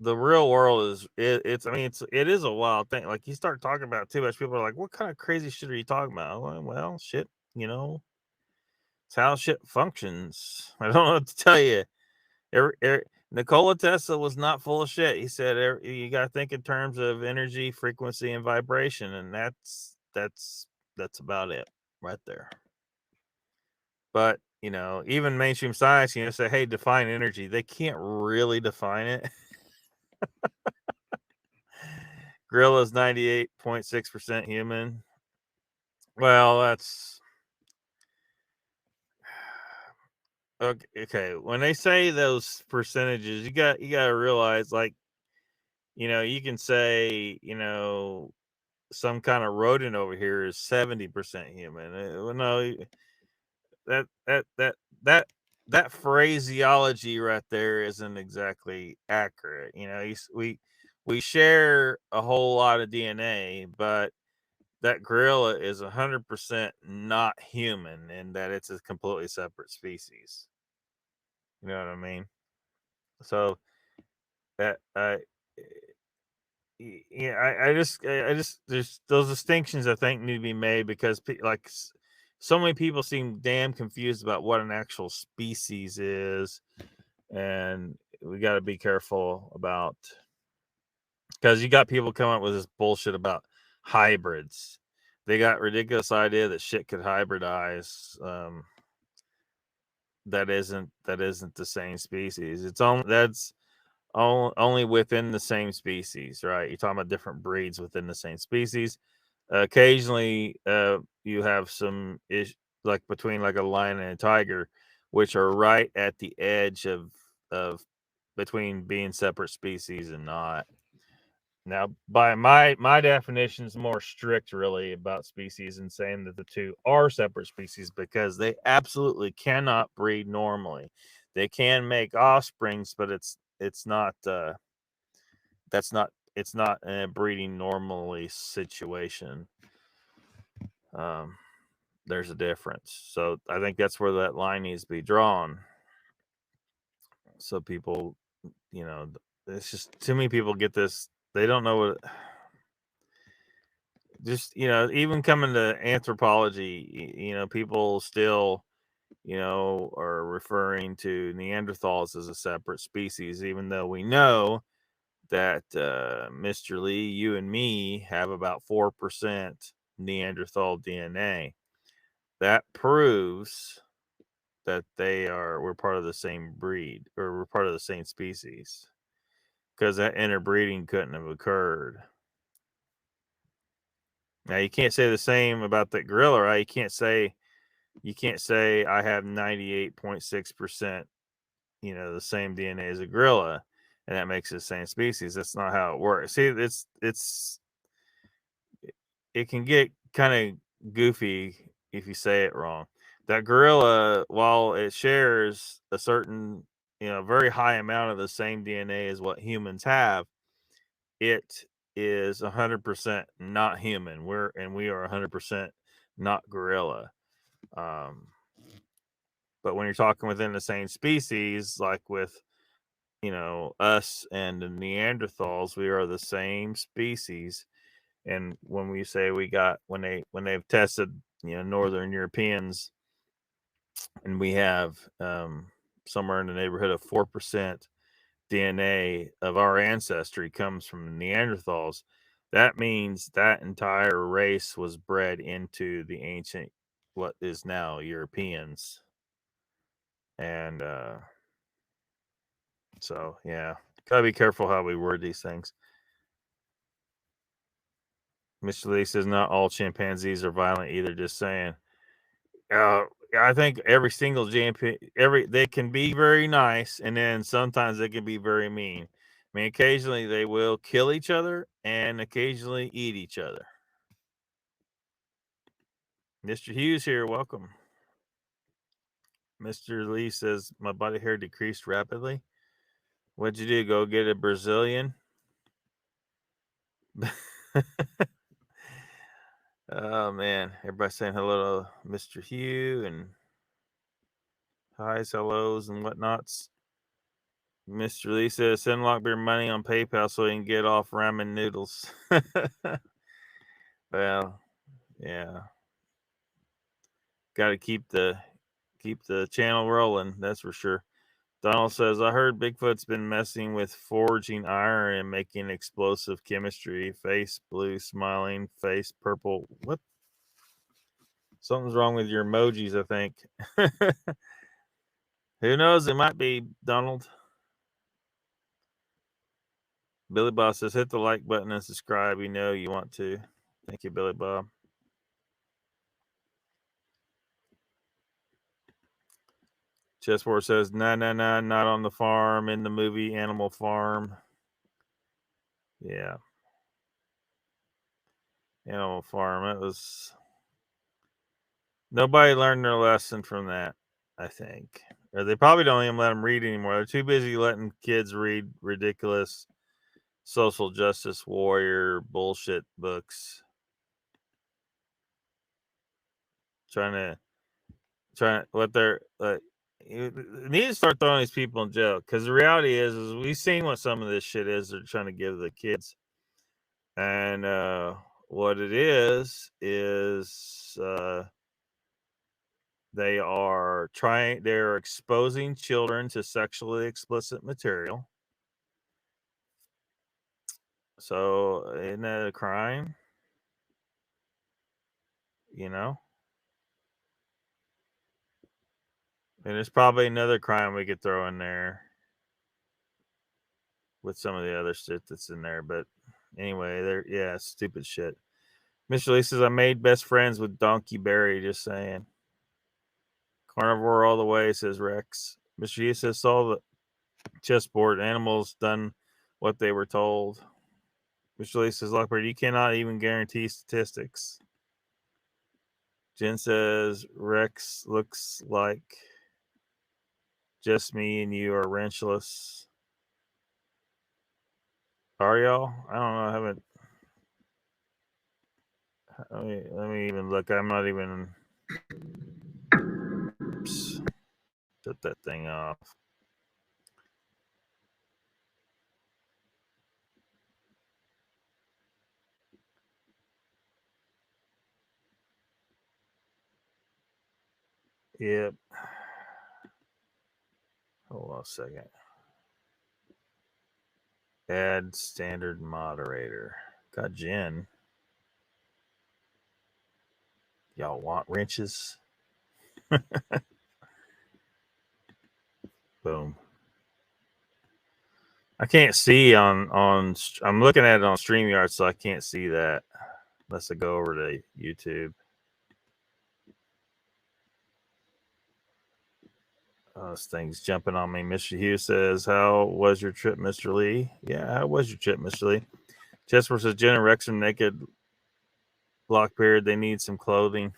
the real world is it is a wild thing. Like, you start talking about it too much, people are like, what kind of crazy shit are you talking about? Well, shit, it's how shit functions. I don't know what to tell you. Nikola Tesla was not full of shit. He said you got to think in terms of energy, frequency, and vibration, and that's about it right there. But even mainstream science, say, hey, define energy. They can't really define it. Gorilla's 98.6% human. Well, that's okay. When they say those percentages, you got to realize, like, you can say, some kind of rodent over here is 70% human. No, that that that that that phraseology right there isn't exactly accurate. We share a whole lot of DNA, but that gorilla is 100% not human, and that it's a completely separate species. You know what I mean? So that yeah, I just there's those distinctions I think need to be made, because so many people seem damn confused about what an actual species is, and we got to be careful about, because you got people coming up with this bullshit about hybrids. They got ridiculous idea that shit could hybridize. That isn't the same species. It's only within the same species, right? You're talking about different breeds within the same species. Occasionally, you have some like between like a lion and a tiger, which are right at the edge of between being separate species and not. Now, by my definition is more strict, really, about species, and saying that the two are separate species, because they absolutely cannot breed normally. They can make offsprings, but it's not it's not a breeding normally situation. There's a difference. So I think that's where that line needs to be drawn. So people, it's just too many people get this. They don't know what. Just even coming to anthropology, people still, are referring to Neanderthals as a separate species, even though we know that Mr. Lee, you and me have about 4% Neanderthal DNA. That proves that we're part of the same breed, or we're part of the same species, because that interbreeding couldn't have occurred. Now, you can't say the same about that gorilla, right? You can't say I have 98.6%, the same DNA as a gorilla, and that makes it the same species. That's not how it works. See, it can get kind of goofy if you say it wrong. That gorilla, while it shares a certain, very high amount of the same DNA as what humans have, it is 100% not human. We are 100% not gorilla. But when you're talking within the same species, like with us and the Neanderthals, we are the same species. And when we say when they've tested Northern Europeans, and we have somewhere in the neighborhood of 4% DNA of our ancestry comes from Neanderthals, that means that entire race was bred into the ancient, what is now Europeans. And so, yeah, gotta be careful how we word these things. Mr. Lee says not all chimpanzees are violent either. Just saying. I think every single they can be very nice, and then sometimes they can be very mean. I mean, occasionally they will kill each other, and occasionally eat each other. Mr. Hughes here, welcome. Mr. Lee says, my body hair decreased rapidly. What'd you do? Go get a Brazilian? Oh, man. Everybody saying hello to Mr. Hugh and highs, hellos, and whatnots. Mr. Lee says, send Lockbeard money on PayPal so he can get off ramen noodles. Well, yeah. Got to keep the channel rolling, that's for sure. Donald says, I heard Bigfoot's been messing with forging iron and making explosive chemistry. Face blue, smiling, face purple. What? Something's wrong with your emojis, I think. Who knows? It might be Donald. Billy Bob says, hit the like button and subscribe. You know you want to. Thank you, Billy Bob. Chessboard says, nah, not on the farm, in the movie Animal Farm. Yeah. Animal Farm. It was... Nobody learned their lesson from that, I think. Or they probably don't even let them read anymore. They're too busy letting kids read ridiculous social justice warrior bullshit books. Trying to let their... you need to start throwing these people in jail, because the reality is we've seen what some of this shit is they're trying to give the kids. And what it is they're exposing children to sexually explicit material. So isn't that a crime? You know? And there's probably another crime we could throw in there with some of the other shit that's in there. But anyway, stupid shit. Mr. Lee says, I made best friends with Donkey Barry, just saying. Carnivore all the way, says Rex. Mr. Lee says, saw the chessboard. Animals done what they were told. Mr. Lee says, Lockbeard, you cannot even guarantee statistics. Jen says, Rex looks like just me and you are wrenchless. Are y'all? I don't know. I haven't. Let me even look. I'm not even. Oops. Shut that thing off. Yep. Hold on a second. Add standard moderator. Got Jen. Y'all want wrenches? Boom. I can't see on. I'm looking at it on StreamYard, so I can't see that unless I go over to YouTube. This thing's jumping on me. Mr. Hughes says, how was your trip, Mr. Lee? Yeah, how was your trip, Mr. Lee? Jesper says, Jen and Rex are naked. Lockbeard, they need some clothing.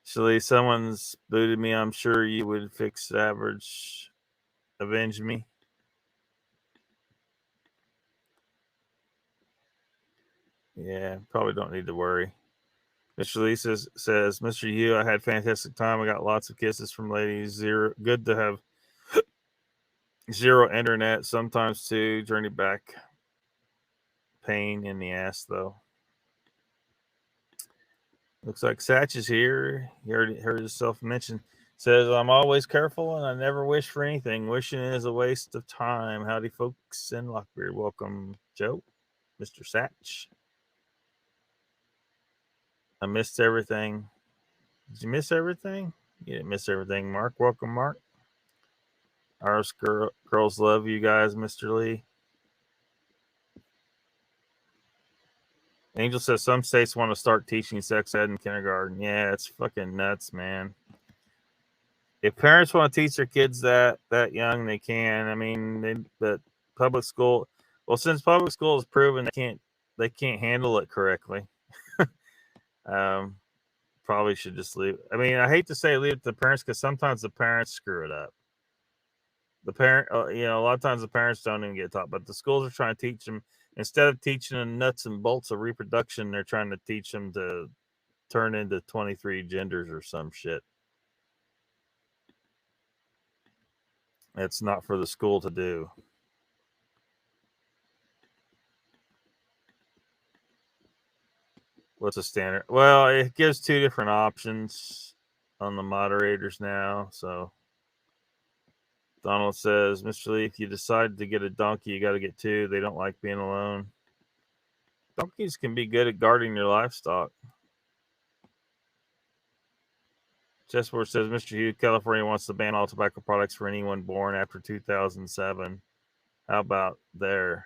Actually, someone's booted me. I'm sure you would fix average. Avenge me. Yeah, probably don't need to worry. Mr. Lee says, Mr. Hugh, I had fantastic time. I got lots of kisses from ladies. Zero. Good to have zero internet. Sometimes too. Journey back. Pain in the ass, though. Looks like Satch is here. He already heard himself mention. Says, I'm always careful and I never wish for anything. Wishing is a waste of time. Howdy, folks in Lockbeard. Welcome, Joe. Mr. Satch. I missed everything. Did you miss everything? You didn't miss everything, Mark. Welcome, Mark. Our girls love you guys, Mr. Lee. Angel says some states want to start teaching sex ed in kindergarten. Yeah, it's fucking nuts, man. If parents want to teach their kids that young, they can. I mean, but public school. Well, since public school has proven they can't handle it correctly. probably should just leave. I mean, I hate to say leave it to the parents because sometimes the parents screw it up. The parent, you know, a lot of times the parents don't even get taught, but the schools are trying to teach them, instead of teaching them nuts and bolts of reproduction, they're trying to teach them to turn into 23 genders or some shit. It's not for the school to do. What's the standard? Well, it gives 2 different options on the moderators now. So Donald says, Mr. Lee, if you decide to get a donkey, you got to get 2. They don't like being alone. Donkeys can be good at guarding your livestock. Chessboard says, Mr. Hughes, California wants to ban all tobacco products for anyone born after 2007. How about there?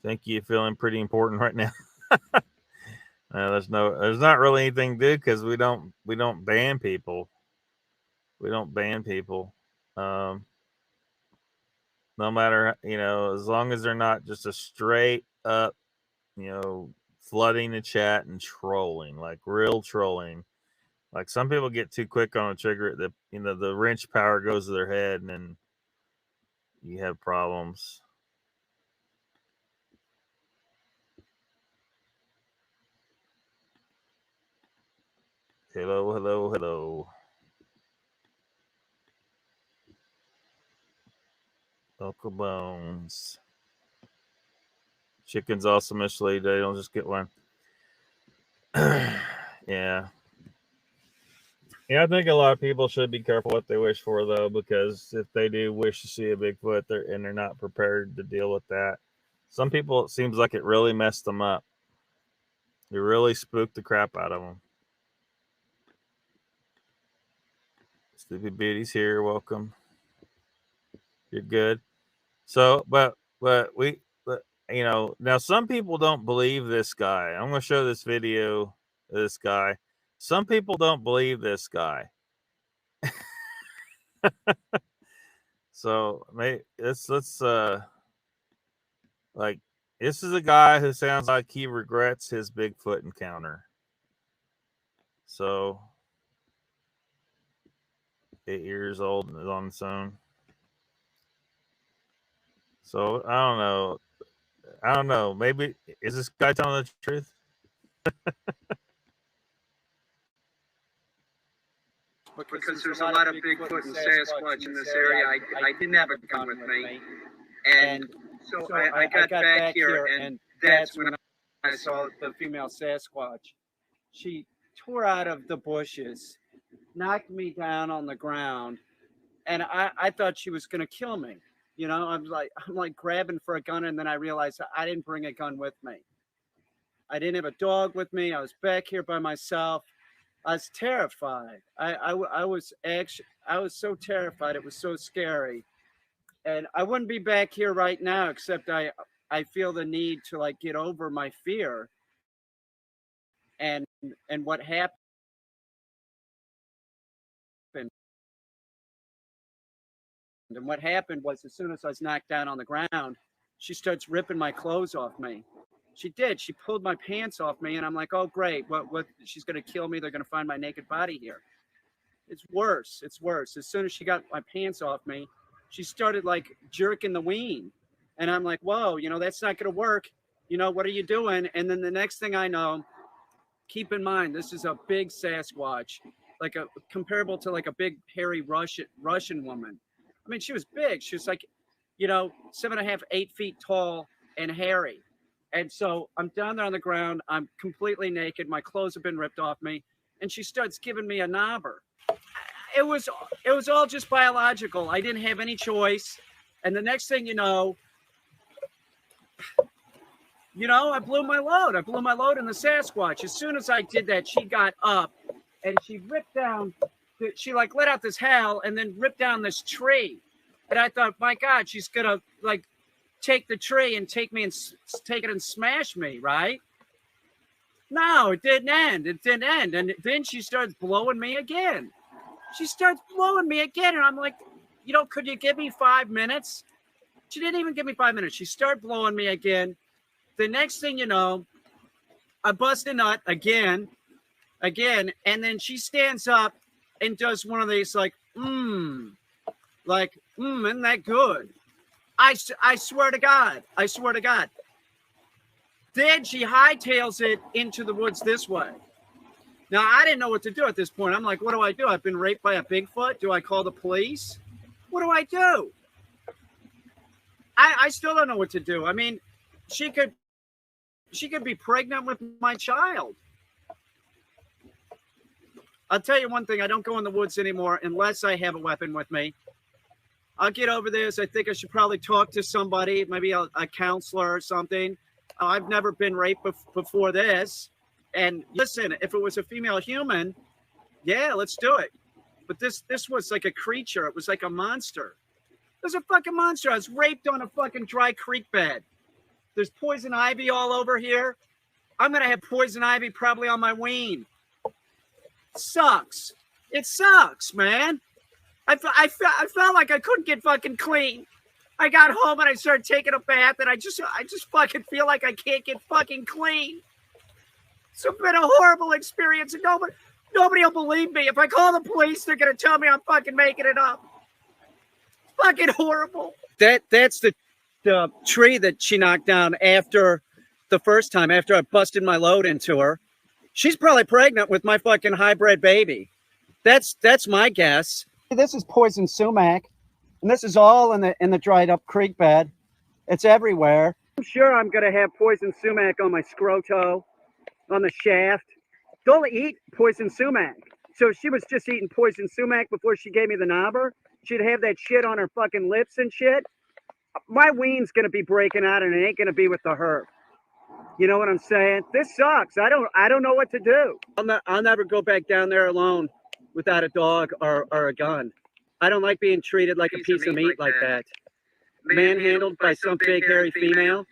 Think you feeling pretty important right now? There's not really anything to do because we don't ban people. We don't ban people. No matter, you know, as long as they're not just a straight up, you know, flooding the chat and trolling, like real trolling. Like some people get too quick on a trigger, the, you know, the wrench power goes to their head and then you have problems. Hello, hello, hello. Local bones. Chickens also mislead. They don't just get one. Yeah. Yeah, I think a lot of people should be careful what they wish for, though, because if they do wish to see a Bigfoot, they're not prepared to deal with that. Some people, it seems like it really messed them up. It really spooked the crap out of them. Stupid Beauty's here. Welcome. You're good. So, but you know, now some people don't believe this guy. I'm going to show this video of this guy. Some people don't believe this guy. So let's like, this is a guy who sounds like he regrets his Bigfoot encounter. So 8 years old and is on its own. So I don't know. Maybe is this guy telling the truth? Because there's a lot of Bigfoot and Sasquatch in this area. I didn't have a gun with me, and so I got back here, and that's when I saw the female Sasquatch. She tore out of the bushes, knocked me down on the ground, and I thought she was going to kill me. You know, I'm like grabbing for a gun, and then I realized I didn't bring a gun with me. I didn't have a dog with me. I was back here by myself. I was terrified. I was so terrified. It was so scary. And I wouldn't be back here right now, except I feel the need to like get over my fear. And what happened. And what happened was, as soon as I was knocked down on the ground, she starts ripping my clothes off me. She did. She pulled my pants off me, and I'm like, oh, great. What? She's going to kill me. They're going to find my naked body here. It's worse. It's worse. As soon as she got my pants off me, she started like jerking the ween. And I'm like, whoa, you know, that's not going to work. You know, what are you doing? And then the next thing I know, keep in mind, this is a big Sasquatch, like a comparable to like a big hairy Russian woman. I mean, she was big. She was like, you know, 7.5, 8 feet tall and hairy. And so I'm down there on the ground. I'm completely naked. My clothes have been ripped off me. And she starts giving me a knobber. It was all just biological. I didn't have any choice. And the next thing you know, I blew my load. I blew my load in the Sasquatch. As soon as I did that, she got up and she ripped down. She like let out this howl and then ripped down this tree. And I thought, my God, she's going to like take the tree and take it and smash me, right? No, it didn't end. It didn't end. And then she starts blowing me again. She starts blowing me again. And I'm like, you know, could you give me 5 minutes? She didn't even give me 5 minutes. She started blowing me again. The next thing you know, I bust a nut again. And then she stands up and does one of these like, isn't that good? I swear to God. Then she hightails it into the woods this way. Now, I didn't know what to do at this point. I'm like, what do I do? I've been raped by a Bigfoot. Do I call the police? What do I do? I still don't know what to do. I mean, she could be pregnant with my child. I'll tell you one thing. I don't go in the woods anymore unless I have a weapon with me. I'll get over this. I think I should probably talk to somebody, maybe a counselor or something. I've never been raped before this. And listen, if it was a female human, yeah, let's do it. But this was like a creature. It was like a monster. It was a fucking monster. I was raped on a fucking dry creek bed. There's poison ivy all over here. I'm going to have poison ivy probably on my ween. Sucks. It sucks, man. I felt like I couldn't get fucking clean. I got home and I started taking a bath and I just fucking feel like I can't get fucking clean. It's been a horrible experience and nobody will believe me. If I call the police, they're going to tell me I'm fucking making it up. It's fucking horrible. That's the tree that she knocked down after the first time, after I busted my load into her. She's probably pregnant with my fucking hybrid baby. That's my guess. This is poison sumac, and this is all in the dried up creek bed. It's everywhere. I'm sure I'm gonna have poison sumac on my scroto, on the shaft. Don't eat poison sumac. So if she was just eating poison sumac before she gave me the knobber, she'd have that shit on her fucking lips and shit. My ween's gonna be breaking out, and it ain't gonna be with the herb. You know what I'm saying? This sucks. I don't know what to do. I'll never go back down there alone without a dog or a gun. I don't like being treated like a piece of meat like that. Manhandled by some big hairy female.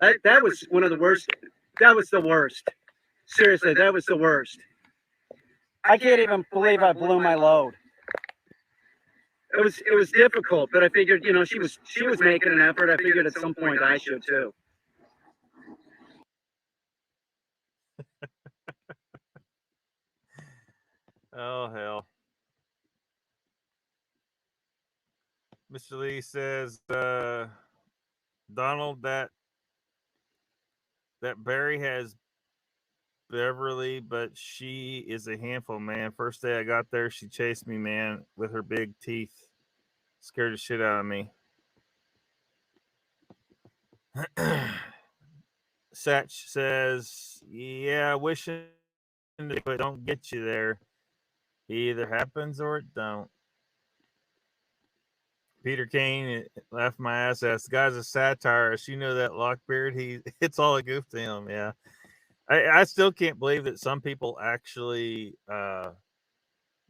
That was one of the worst. That was the worst. Seriously, that was the worst. I can't even believe I blew my load. It was difficult, but I figured, you know, she was making an effort. I figured at some point I should too. Oh, hell. Mr. Lee says, Donald, that Barry has Beverly, but she is a handful, man. First day I got there, she chased me, man, with her big teeth. Scared the shit out of me. Satch says, yeah, wishing but don't get you there. It either happens or it don't. Peter Kane laughed my ass ass. The guy's a satirist. You know that Lockbeard. It's all a goof to him. Yeah. I still can't believe that some people actually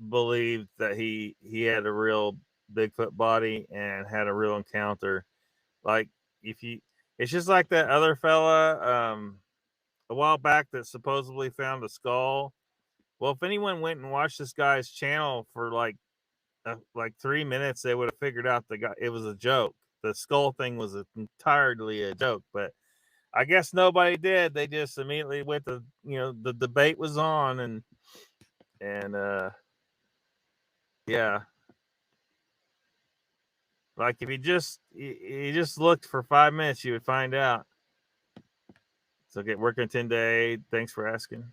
believed that he had a real Bigfoot body and had a real encounter. Like it's just like that other fella a while back that supposedly found a skull. Well, if anyone went and watched this guy's channel for like 3 minutes, they would have figured out it was a joke. The skull thing was entirely a joke, but I guess nobody did. They just immediately went to, the debate was on and yeah. Like if you just looked for 5 minutes, you would find out. So get working 10 day. Thanks for asking.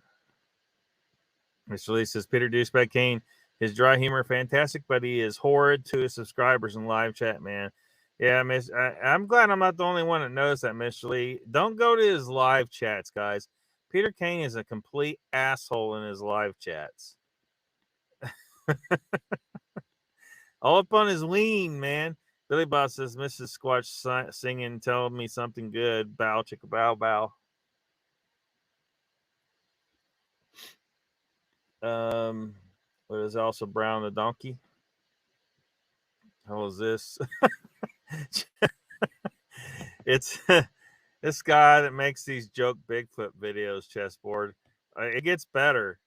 Mr. Lee says Peter Douchebag Kane, his dry humor fantastic, but he is horrid to his subscribers in live chat, man. Yeah, I'm glad I'm not the only one that knows that, Mr. Lee. Don't go to his live chats, guys. Peter Kane is a complete asshole in his live chats. All up on his ween, man. Billy Boss says Mrs. Squatch singing, tell me something good. Bow, chicka, bow, bow. What is also Brown the donkey? How was this? It's this guy that makes these joke Bigfoot videos, chessboard. It gets better.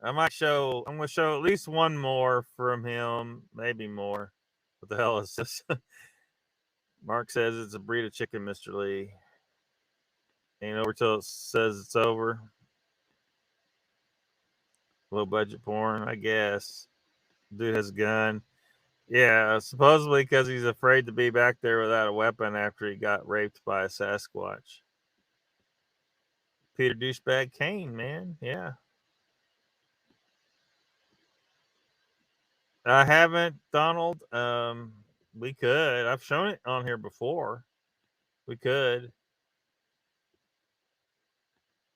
I'm going to show at least one more from him, maybe more. What the hell is this? Mark says it's a breed of chicken, Mr. Lee. Ain't over till it says it's over. Low budget porn, I guess. Dude has a gun. Yeah, supposedly because he's afraid to be back there without a weapon after he got raped by a Sasquatch. Peter Douchebag Kane, man. Yeah. I haven't, Donald. We could. I've shown it on here before. We could.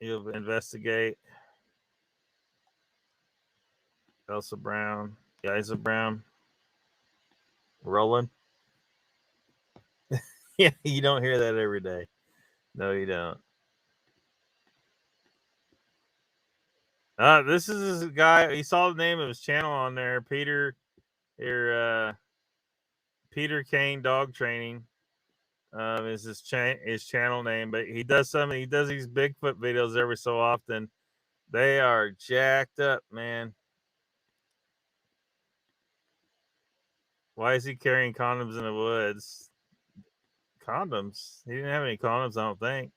You'll investigate. Elsa Brown. Isa Brown. Rolling. Yeah, you don't hear that every day. No, you don't. This is a guy. You saw the name of his channel on there, Peter. Here, Peter Kane Dog Training. Is his channel name, but he does these Bigfoot videos every so often. They are jacked up, man. Why is he carrying condoms in the woods? Condoms? He didn't have any condoms, I don't think.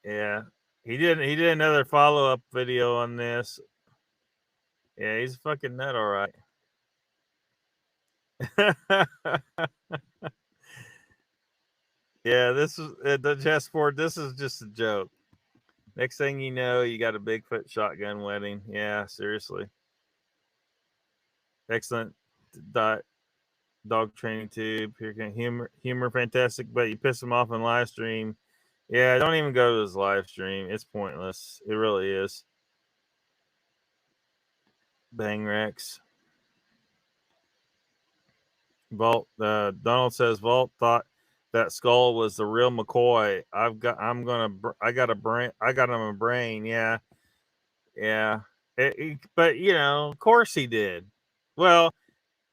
Yeah. He did another follow-up video on this. Yeah, he's a fucking nut, all right. Yeah, this is the chessboard. This is just a joke. Next thing you know, you got a Bigfoot shotgun wedding. Yeah, seriously. Excellent dog training tube. Humor fantastic, but you piss him off in live stream. Yeah, don't even go to his live stream. It's pointless. It really is. Bang Rex. Vault. Donald says Vault thought that skull was the real McCoy. I got him a brain. Yeah. But of course he did. Well,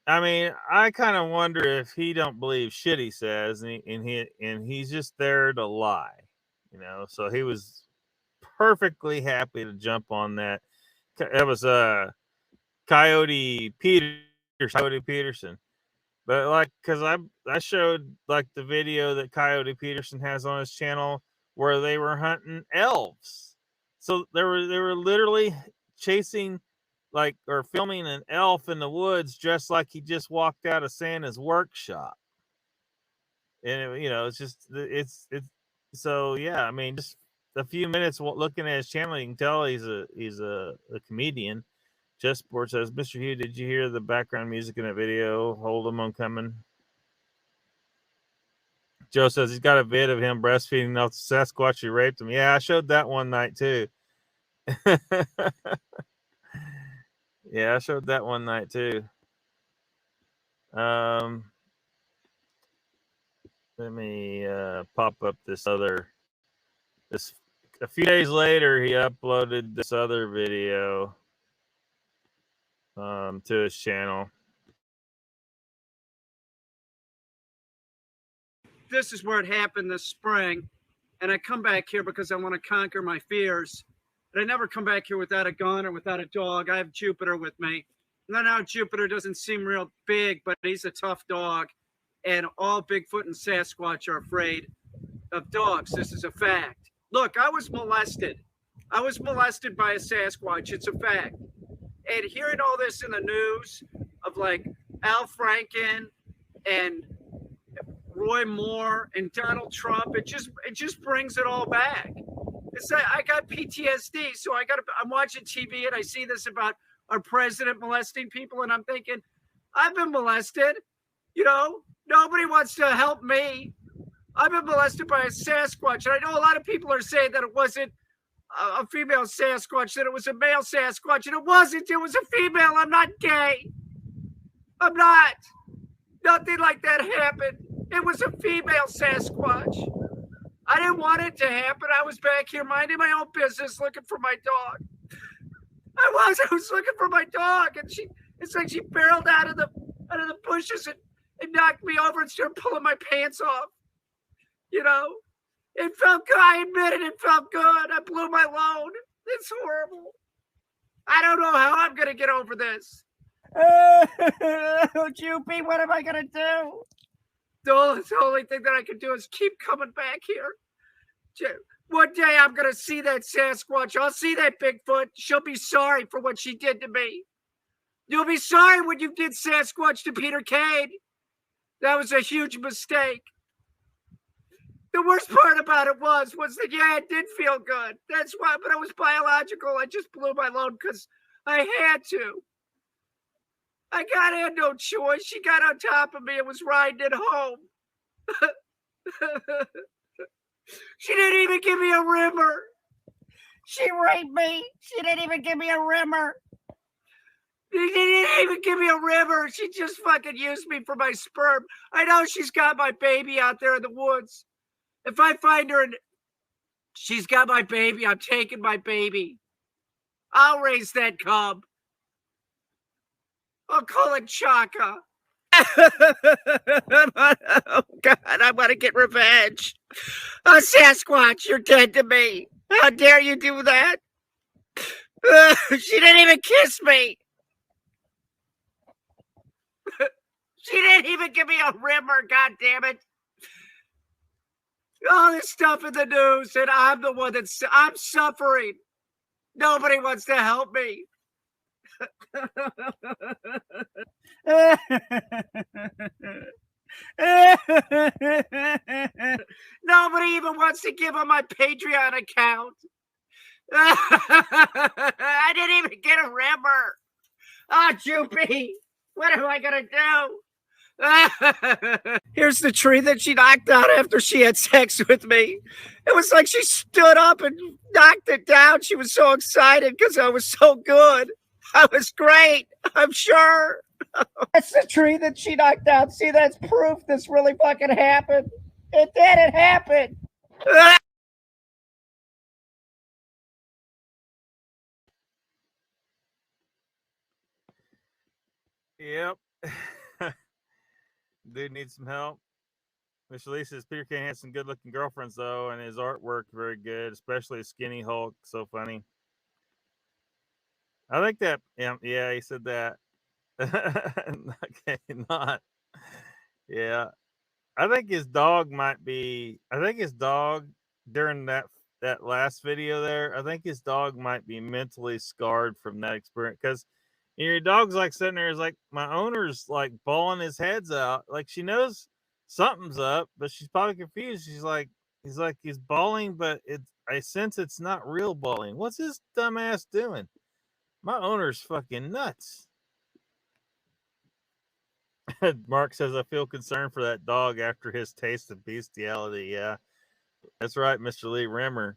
I mean, I kind of wonder if he don't believe shit he says, and he's just there to lie. So he was perfectly happy to jump on that. It was Coyote Peterson. But because I showed the video that Coyote Peterson has on his channel where they were hunting elves. So they were literally chasing or filming an elf in the woods just like he just walked out of Santa's workshop. And it's so yeah, I mean, just a few minutes looking at his channel, you can tell he's a comedian. Chessboard says, Mr. Hugh, did you hear the background music in that video? Hold him, I'm coming. Joe says he's got a vid of him breastfeeding off the Sasquatch who raped him. Yeah, I showed that one night too. Yeah, I showed that one night too. Let me pop up this. A few days later, he uploaded this other video to his channel. This is where it happened this spring, and I come back here because I want to conquer my fears. But I never come back here without a gun or without a dog. I have Jupiter with me. And now Jupiter doesn't seem real big, but he's a tough dog. And all Bigfoot and Sasquatch are afraid of dogs. This is a fact. Look, I was molested. I was molested by a Sasquatch. It's a fact. And hearing all this in the news of Al Franken and Roy Moore and Donald Trump, it just brings it all back. It's like I got PTSD, so I'm watching TV and I see this about our president molesting people, and I'm thinking, I've been molested. Nobody wants to help me. I've been molested by a Sasquatch, and I know a lot of people are saying that it wasn't a female Sasquatch, that it was a male Sasquatch, and it wasn't. It was a female. I'm not gay. I'm not. Nothing like that happened. It was a female Sasquatch. I didn't want it to happen. I was back here minding my own business, looking for my dog. I was looking for my dog, and it's like she barreled out of the bushes and knocked me over and started pulling my pants off. It felt good. I admit it. It felt good. I blew my load. It's horrible. I don't know how I'm going to get over this. Joopy, what am I going to do? The only thing that I can do is keep coming back here. One day I'm going to see that Sasquatch. I'll see that Bigfoot. She'll be sorry for what she did to me. You'll be sorry when you did Sasquatch to Peter Cade. That was a huge mistake. The worst part about it was that, yeah, it did feel good. That's why, but it was biological. I just blew my load because I had to. I had no choice. She got on top of me and was riding it home. She didn't even give me a rimmer. She raped me. She didn't even give me a rimmer. She didn't even give me a rimmer. She just fucking used me for my sperm. I know she's got my baby out there in the woods. If I find her and she's got my baby, I'm taking my baby. I'll raise that cub. I'll call it Chaka. Oh, God, I want to get revenge. Oh, Sasquatch, you're dead to me. How dare you do that? She didn't even kiss me. She didn't even give me a rimmer, God damn it. All this stuff in the news, and I'm the one I'm suffering. Nobody wants to help me. Nobody even wants to give on my Patreon account. I didn't even get a rimmer. Oh, Joopy, what am I going to do? Here's the tree that she knocked out after she had sex with me. It was like she stood up and knocked it down. She was so excited because I was so good. I was great, I'm sure. That's the tree that she knocked down. See, that's proof this really fucking happened. It did. It happened. Yep. Dude needs some help. Mr. Lee says Peter Kane has some good-looking girlfriends, though, and his artwork very good, especially Skinny Hulk. So funny. I think that, yeah, he said that. Okay, not. Yeah. I think his dog might be, during that last video there, I think his dog might be mentally scarred from that experience. Because your dog's like sitting there, is like, my owner's like bawling his heads out. Like she knows something's up, but she's probably confused. He's bawling, but I sense it's not real bawling. What's this dumbass doing? My owner's fucking nuts. Mark says, I feel concerned for that dog after his taste of bestiality. Yeah, that's right, Mr. Lee Rimmer.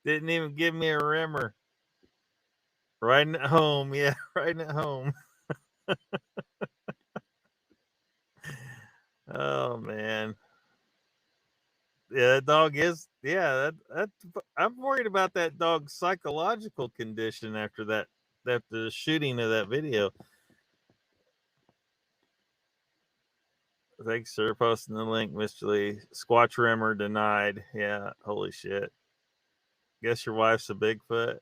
Didn't even give me a rimmer. Riding at home. Yeah, riding at home. Oh, man. Yeah, that dog is. Yeah, I'm worried about that dog's psychological condition after the shooting of that video. Thanks for posting the link, Mr. Lee. Squatch rimmer denied. Yeah, holy shit. Guess your wife's a Bigfoot.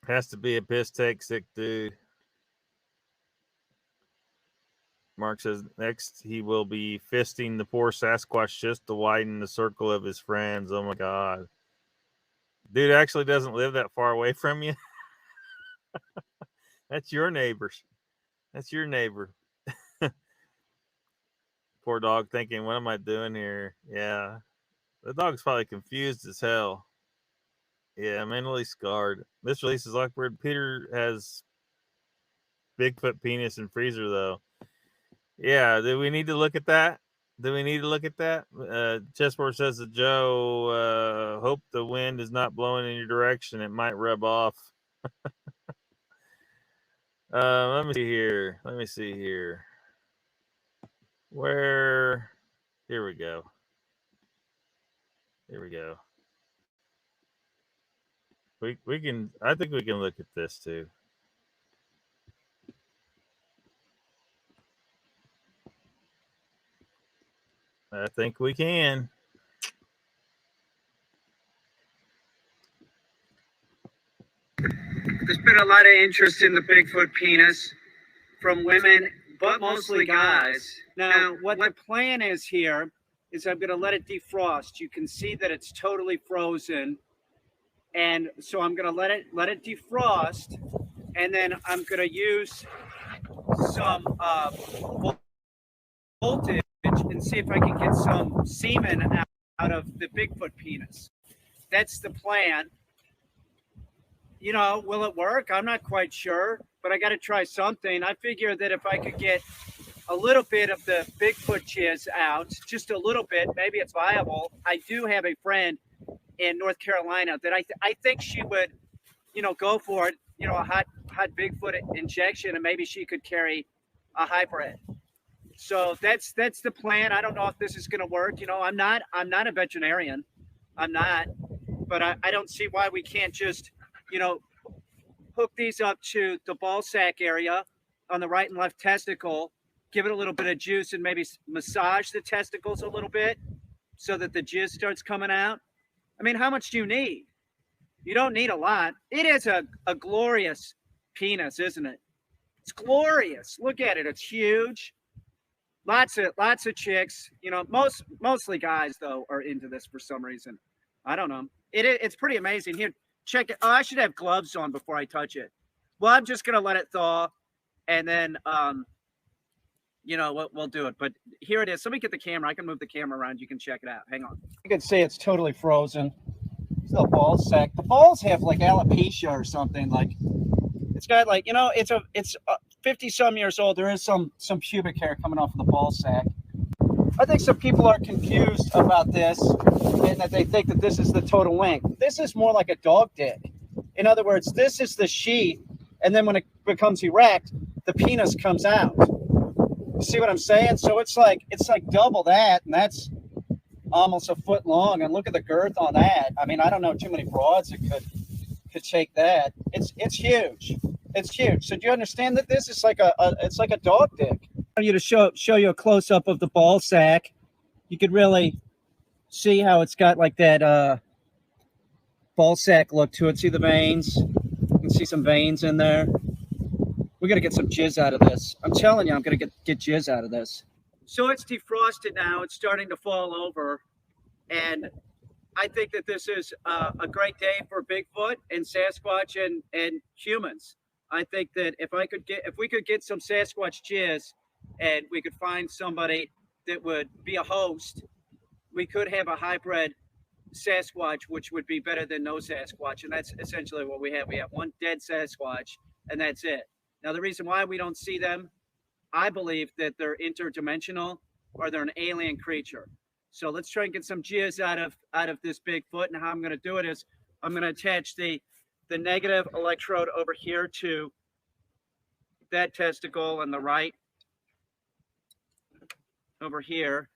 Has to be a piss take sick dude. Mark says next he will be fisting the poor Sasquatch just to widen the circle of his friends. Oh my god. Dude actually doesn't live that far away from you. That's your neighbors. That's your neighbor. Poor dog thinking, what am I doing here? Yeah. The dog's probably confused as hell. Yeah, mentally scarred. This release is awkward. Peter has Bigfoot penis and freezer though. Yeah, do we need to look at that? Chessboard says to Joe, hope the wind is not blowing in your direction. It might rub off. Let me see here. Where? Here we go. We can. I think we can look at this too. I think we can. There's been a lot of interest in the Bigfoot penis from women, but mostly guys. Now, what the plan is here is I'm going to let it defrost. You can see that it's totally frozen. And so I'm going to let it defrost. And then I'm going to use some voltage and see if I can get some semen out of the Bigfoot penis. That's the plan. You know, will it work? I'm not quite sure, but I got to try something. I figure that if I could get a little bit of the Bigfoot jizz out, just a little bit, maybe it's viable. I do have a friend in North Carolina that I think she would, you know, go for it, you know, a hot Bigfoot injection, and maybe she could carry a hybrid. So that's the plan. I don't know if this is going to work. You know, I'm not a veterinarian. I'm not, but I don't see why we can't just, you know, hook these up to the ball sack area on the right and left testicle, give it a little bit of juice and maybe massage the testicles a little bit so that the jizz starts coming out. I mean, how much do you need? You don't need a lot. It is a glorious penis, isn't it? It's glorious. Look at it. It's huge. Lots of chicks, you know, mostly guys though are into this for some reason. I don't know. It's pretty amazing. Here, check it. Oh, I should have gloves on before I touch it. Well, I'm just gonna let it thaw, and then you know, we'll do it. But here it is. Let me get the camera. I can move the camera around. You can check it out. Hang on. You can see it's totally frozen. It's the ball sack. The balls have like alopecia or something. Like it's got like, you know, it's 50 some years old. There is some pubic hair coming off of the ball sack. I think some people are confused about this and that they think that this is the total length. This is more like a dog dick. In other words, this is the sheath, and then when it becomes erect, the penis comes out. You see what I'm saying? So it's like double that, and that's almost a foot long. And look at the girth on that. I mean, I don't know too many broads that could take that. It's huge. It's huge. So do you understand that this is like it's like a dog dick? I want you to show you a close up of the ball sack. You could really see how it's got like that ball sack look to it. See the veins? You can see some veins in there. We're gonna get some jizz out of this. I'm telling you, I'm gonna get jizz out of this. So it's defrosted now. It's starting to fall over, and I think that this is a great day for Bigfoot and Sasquatch and humans. I think that if we could get some Sasquatch jizz, and we could find somebody that would be a host, we could have a hybrid Sasquatch, which would be better than no Sasquatch. And that's essentially what we have. We have one dead Sasquatch, and that's it. Now, the reason why we don't see them, I believe that they're interdimensional or they're an alien creature. So let's try and get some jizz out of this Bigfoot. And how I'm going to do it is I'm going to attach the negative electrode over here to that testicle and the right over here.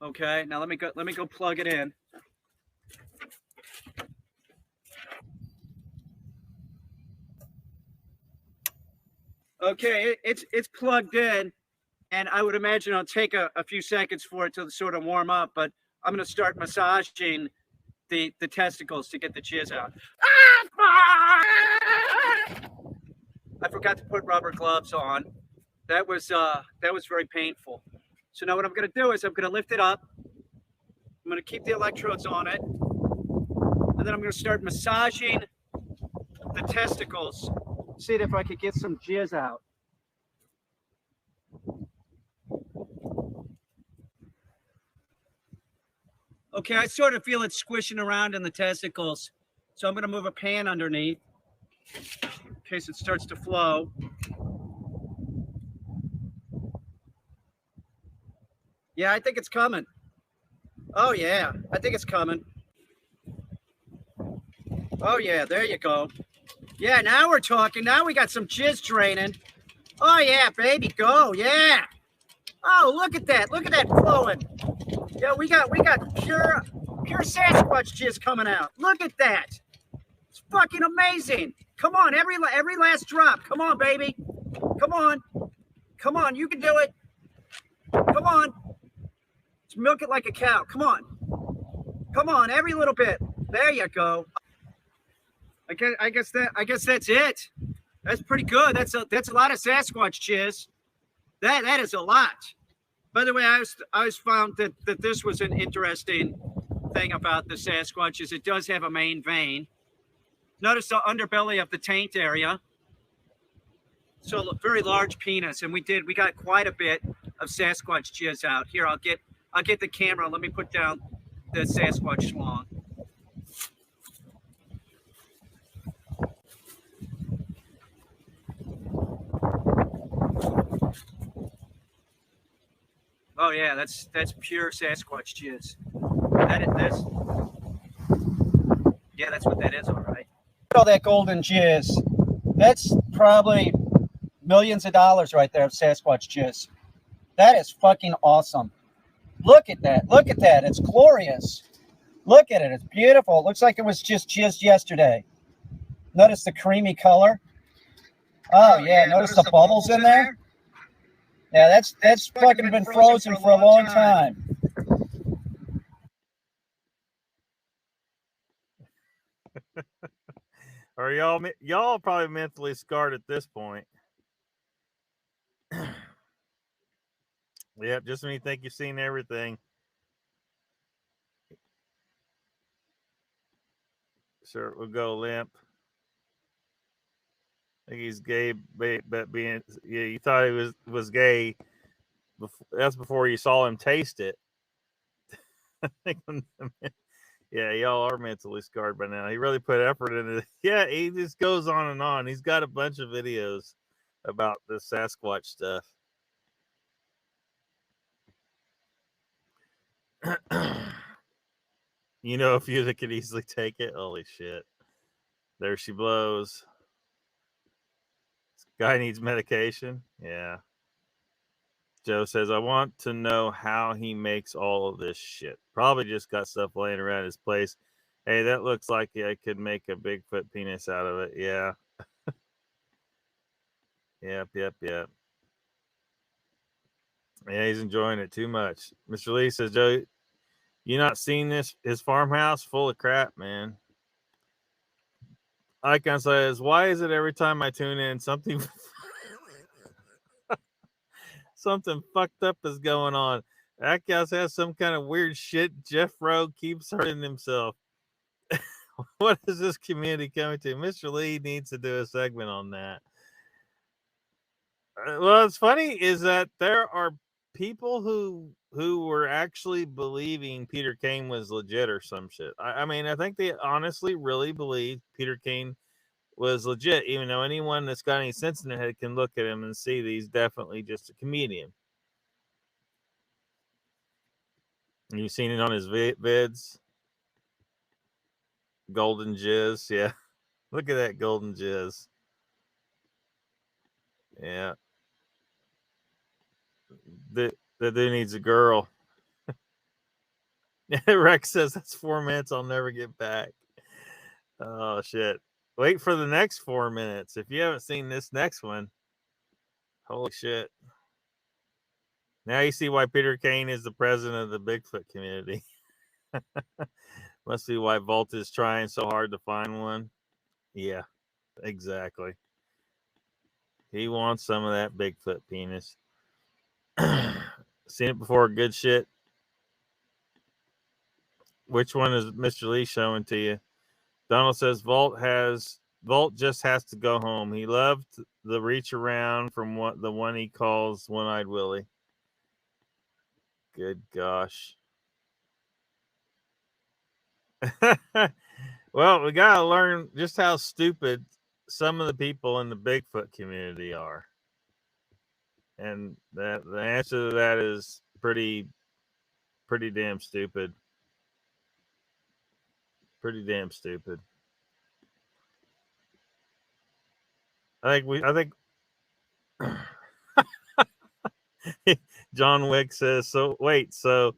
Okay, now let me go plug it in. Okay, it's plugged in, and I would imagine it'll take a few seconds for it to sort of warm up, but I'm going to start massaging the testicles to get the jizz out. I forgot to put rubber gloves on. That was very painful. So now what I'm going to do is I'm going to lift it up. I'm going to keep the electrodes on it, and then I'm going to start massaging the testicles. See if I could get some jizz out. Okay, I sort of feel it squishing around in the testicles. So I'm going to move a pan underneath in case it starts to flow. Yeah, I think it's coming. Oh, yeah, I think it's coming. Oh, yeah, there you go. Yeah, now we're talking. Now we got some jizz draining. Oh, yeah, baby, go. Yeah. Oh, look at that. Look at that flowing. Yeah, we got pure Sasquatch jizz coming out. Look at that. It's fucking amazing. Come on, every last drop. Come on, baby. Come on. Come on. You can do it. Come on. Just milk it like a cow. Come on. Come on. Every little bit. There you go. I guess that's it. That's pretty good. That's a lot of Sasquatch jizz. That is a lot. By the way, I was found that this was an interesting thing about the Sasquatch is it does have a main vein. Notice the underbelly of the taint area. So very large penis, and we got quite a bit of Sasquatch jizz out. Here, I'll get the camera. Let me put down the Sasquatch schlong. Oh yeah, that's pure Sasquatch jizz. Yeah, that's what that is, all right. All that golden jizz. That's probably millions of dollars right there of Sasquatch jizz. That is fucking awesome. Look at that. Look at that. It's glorious. Look at it. It's beautiful. It looks like it was just jizzed yesterday. Notice the creamy color. Oh yeah, notice the bubbles in there. Yeah, that's fucking been frozen for a long time. Are y'all probably mentally scarred at this point? Yep, just when you think you've seen everything. Sure, we'll go limp. I think he's gay, but being you thought he was gay. That's before you saw him taste it. I think yeah, y'all are mentally scarred by now. He really put effort into it. Yeah, he just goes on and on. He's got a bunch of videos about the Sasquatch stuff. You know, a few that could easily take it. Holy shit. There she blows. This guy needs medication. Yeah. Joe says, I want to know how he makes all of this shit. Probably just got stuff laying around his place. Hey, that looks like I could make a Bigfoot penis out of it. Yeah. Yep. Yeah, he's enjoying it too much. Mr. Lee says, Joe, you not seen his farmhouse? Full of crap, man. Icon says, why is it every time I tune in something something fucked up is going on? Achaeos has some kind of weird shit. Jeff Rowe keeps hurting himself. What is this community coming to? Mr. Lee needs to do a segment on that. Well, it's funny is that there are people who were actually believing Peter Kane was legit or some shit. I mean, I think they honestly really believe Peter Kane was legit, even though anyone that's got any sense in their head can look at him and see that he's definitely just a comedian. You've seen it on his vids. Golden jizz, yeah. Look at that golden jizz. Yeah. The dude needs a girl. Rex says that's 4 minutes I'll never get back. Oh shit. Wait for the next 4 minutes. If you haven't seen this next one, holy shit. Now you see why Peter Kane is the president of the Bigfoot community. Must be why Volt is trying so hard to find one. Yeah, exactly. He wants some of that Bigfoot penis. Seen it before, good shit. Which one is Mr. Lee showing to you? Donald says Volt just has to go home. He loved the reach around from the one he calls One-Eyed Willie. Good gosh. Well, we gotta learn just how stupid some of the people in the Bigfoot community are. And the answer to that is pretty damn stupid. Pretty damn stupid. I think John Wick says, so wait, so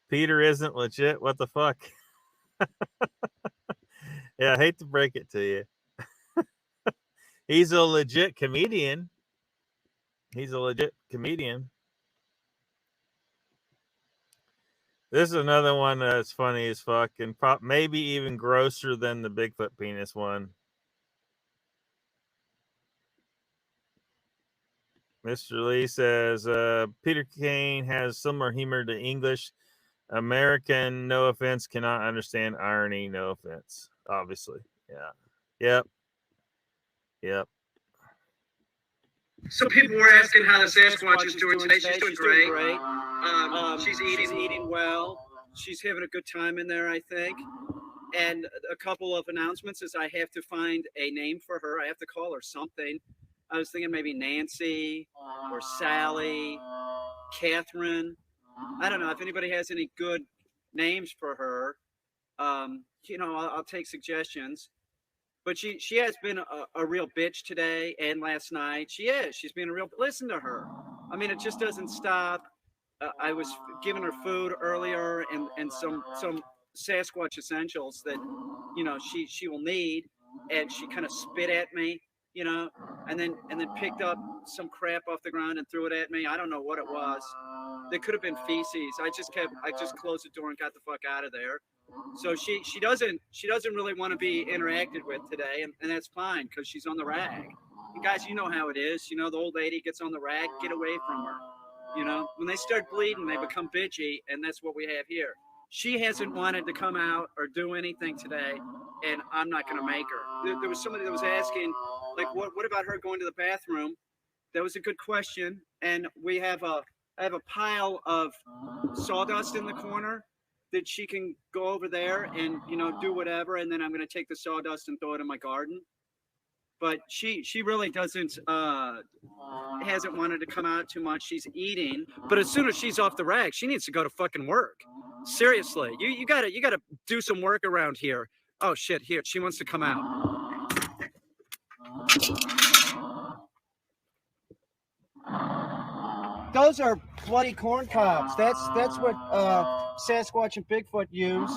Peter isn't legit? What the fuck? Yeah, I hate to break it to you. He's a legit comedian. He's a legit comedian. This is another one that's funny as fuck and maybe even grosser than the Bigfoot penis one. Mr. Lee says Peter Kane has similar humor to English. American, no offense, cannot understand irony. No offense, obviously. Yeah. Yep. So people were asking how the Sasquatch is doing today. She's doing great. She's eating well. She's having a good time in there, I think. And a couple of announcements is I have to find a name for her. I have to call her something. I was thinking maybe Nancy or Sally, Catherine. I don't know if anybody has any good names for her. I'll take suggestions. But she has been a real bitch today and last night. She's been a real. Listen to her. I mean, it just doesn't stop. I was giving her food earlier and some Sasquatch essentials that she will need, and she kind of spit at me, and then picked up some crap off the ground and threw it at me. I don't know what it was. There could have been feces. I just closed the door and got the fuck out of there. So she doesn't really want to be interacted with today, and that's fine because she's on the rag. And guys, you know how it is. The old lady gets on the rag, get away from her. When they start bleeding, they become bitchy, and that's what we have here. She hasn't wanted to come out or do anything today, and I'm not going to make her. There was somebody that was asking, like, what about her going to the bathroom? That was a good question, and I have a pile of sawdust in the corner that she can go over there and do whatever, and then I'm going to take the sawdust and throw it in my garden. But she really hasn't wanted to come out too much. She's eating, but as soon as she's off the rag, she needs to go to fucking work. Seriously, you gotta do some work around here. Oh shit, here she wants to come out. Those are bloody corn cobs. That's what Sasquatch and Bigfoot use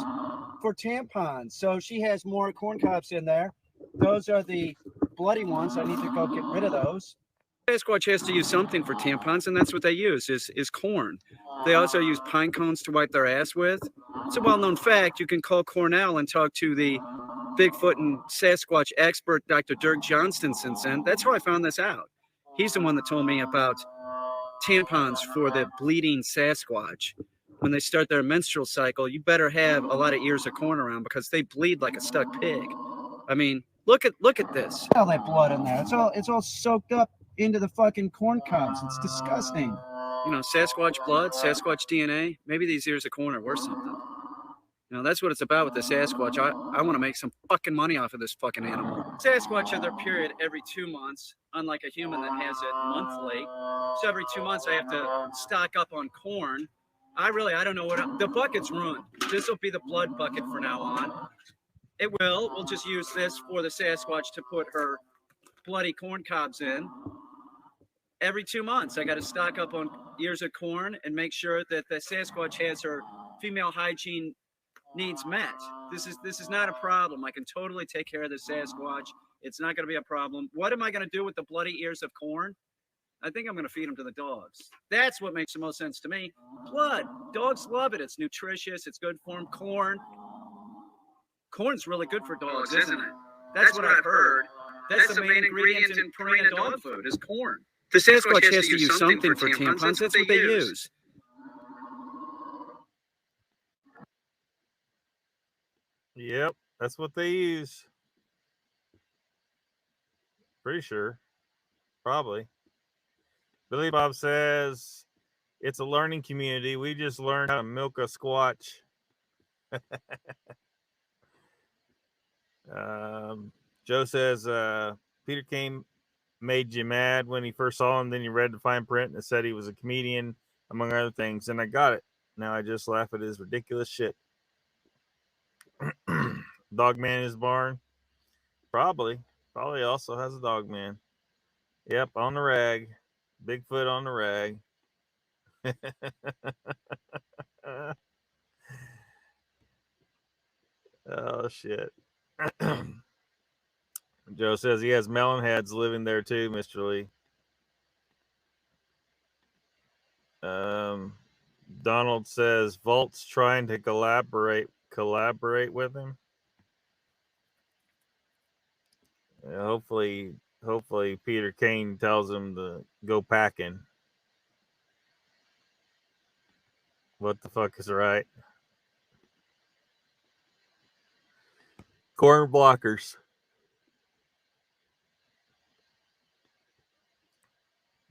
for tampons. So she has more corn cobs in there. Those are the bloody ones. I need to go get rid of those. Sasquatch has to use something for tampons, and that's what they use is corn. They also use pine cones to wipe their ass with. It's a well-known fact. You can call Cornell and talk to the Bigfoot and Sasquatch expert, Dr. Dirk Johnstonson. That's how I found this out. He's the one that told me about tampons for the bleeding Sasquatch. When they start their menstrual cycle, you better have a lot of ears of corn around because they bleed like a stuck pig. I mean, look at this. All that blood in there. It's all soaked up into the fucking corn cobs. It's disgusting. Sasquatch blood, Sasquatch DNA. Maybe these ears of corn are worth something. That's what it's about with the Sasquatch. I want to make some fucking money off of this fucking animal. Sasquatch have their period every 2 months, unlike a human that has it monthly. So every 2 months I have to stock up on corn. I don't know the bucket's ruined. This will be the blood bucket from now on. It will. We'll just use this for the Sasquatch to put her bloody corn cobs in. Every 2 months, I got to stock up on ears of corn and make sure that the Sasquatch has her female hygiene needs met. This is not a problem. I can totally take care of the Sasquatch. It's not going to be a problem. What am I going to do with the bloody ears of corn? I think I'm going to feed them to the dogs. That's what makes the most sense to me. Blood. Dogs love it. It's nutritious. It's good for them. Corn's really good for dogs, isn't it? That's what I've heard. That's the main ingredient in Purina dog food is corn. The Sasquatch has to use something for tampons. That's what they use. Yep, that's what they use. Pretty sure. Probably. Billy Bob says it's a learning community. We just learned how to milk a squatch. Joe says Peter Kane made you mad when he first saw him. Then you read the fine print and it said he was a comedian, among other things. And I got it. Now I just laugh at his ridiculous shit. Dog man in his barn. Probably also has a dog man. Yep, on the rag. Bigfoot on the rag. Oh shit. Joe says he has melon heads living there too, Mr. Lee. Donald says Volt's trying to collaborate with him. Hopefully Peter Kane tells him to go packing. What the fuck is right? Corn blockers.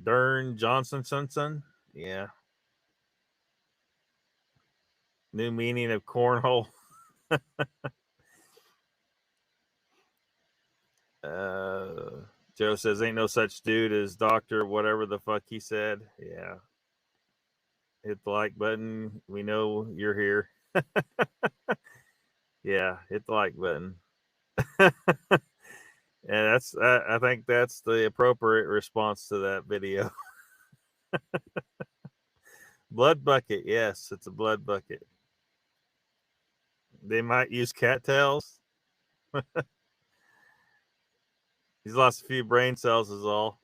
Dern Johnson. Yeah. New meaning of cornhole. Joe says ain't no such dude as Dr. whatever the fuck he said. Yeah. Hit the like button. We know you're here. Yeah, hit the like button. And that's I think that's the appropriate response to that video. Blood bucket. Yes, it's a blood bucket. They might use cattails. He's lost a few brain cells is all.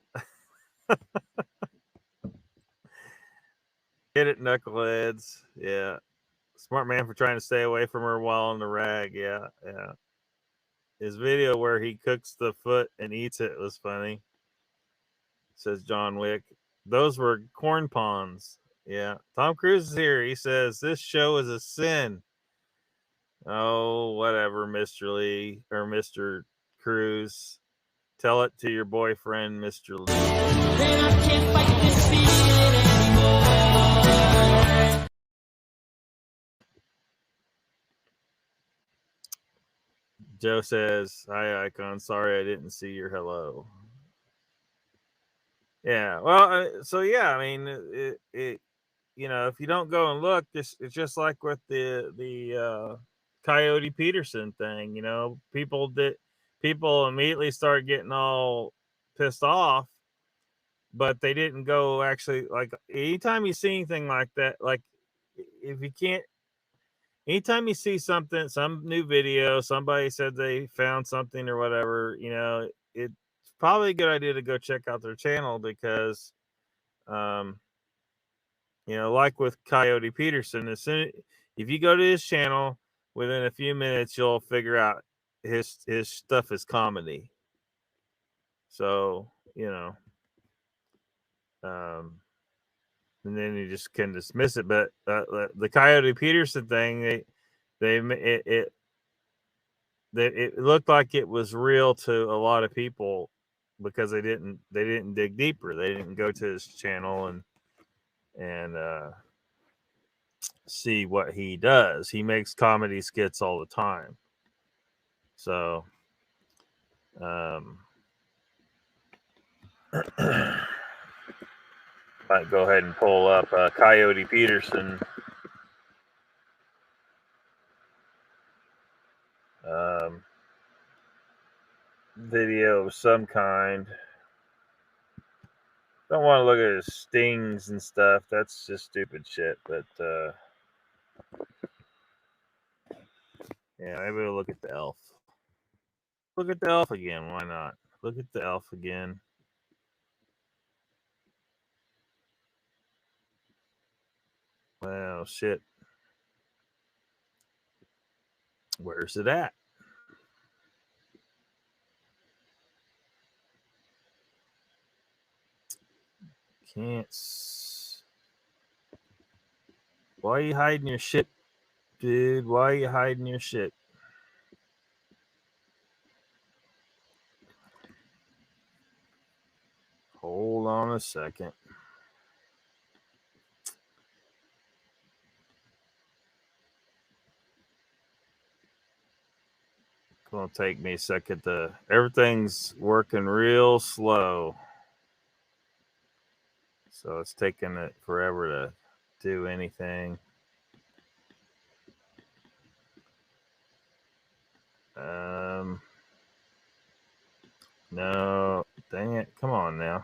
Hit it, knuckleheads. Yeah. Smart man for trying to stay away from her while on the rag. Yeah. His video where he cooks the foot and eats it was funny, says John Wick. Those were corn ponds. Yeah. Tom Cruise is here. He says, this show is a sin. Oh, whatever, Mr. Lee or Mr. Cruz. Tell it to your boyfriend, Mr. Lee. Then I can't fight this feeling anymore. Joe says, hi, Icon. Sorry I didn't see your hello. Yeah, well, so yeah, I mean, it you know, if you don't go and look, it's just like with the Coyote Peterson thing. You know, people immediately start getting all pissed off, but they didn't go actually. Like anytime you see anything like that, like if you can't, anytime you see something, some new video, somebody said they found something or whatever, you know, it's probably a good idea to go check out their channel because, you know, like with Coyote Peterson, as soon if you go to his channel, within a few minutes you'll figure out his stuff is comedy. So, you know, and then you just can dismiss it. But the Coyote Peterson thing, it looked like it was real to a lot of people because they didn't dig deeper. They didn't go to his channel and see what he does. He makes comedy skits all the time. So might go ahead and pull up Coyote Peterson video of some kind. Don't want to look at his stings and stuff. That's just stupid shit. But yeah, maybe we'll look at the elf. Look at the elf again. Why not? Look at the elf again. Well, shit. Where's it at? Can't. Why are you hiding your shit, dude? Why are you hiding your shit? Hold on a second. It's gonna take me a second to. Everything's working real slow, so it's taking it forever to do anything. No, dang it! Come on now.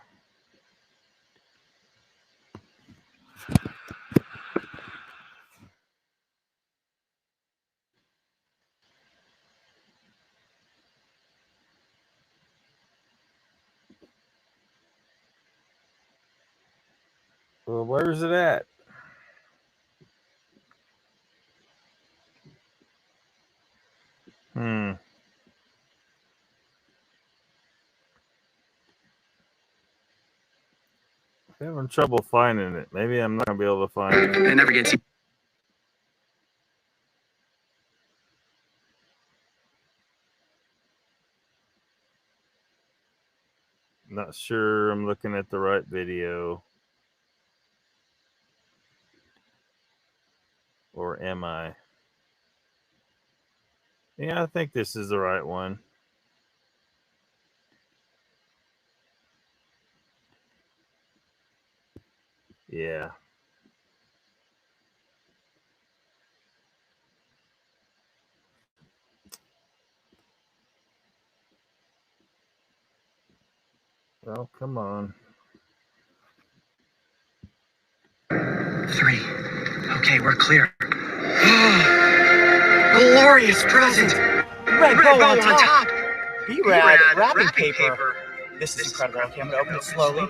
Well, where's it at? I'm having trouble finding it. Maybe I'm not gonna be able to find it. It never gets. Not sure I'm looking at the right video. Or am I? Yeah, I think this is the right one. Yeah. Well, come on. 3. Okay, we're clear. Glorious present. Red bow on top. B-Rad Wrapping paper. This is incredible. Okay, I'm gonna open it slowly. Oh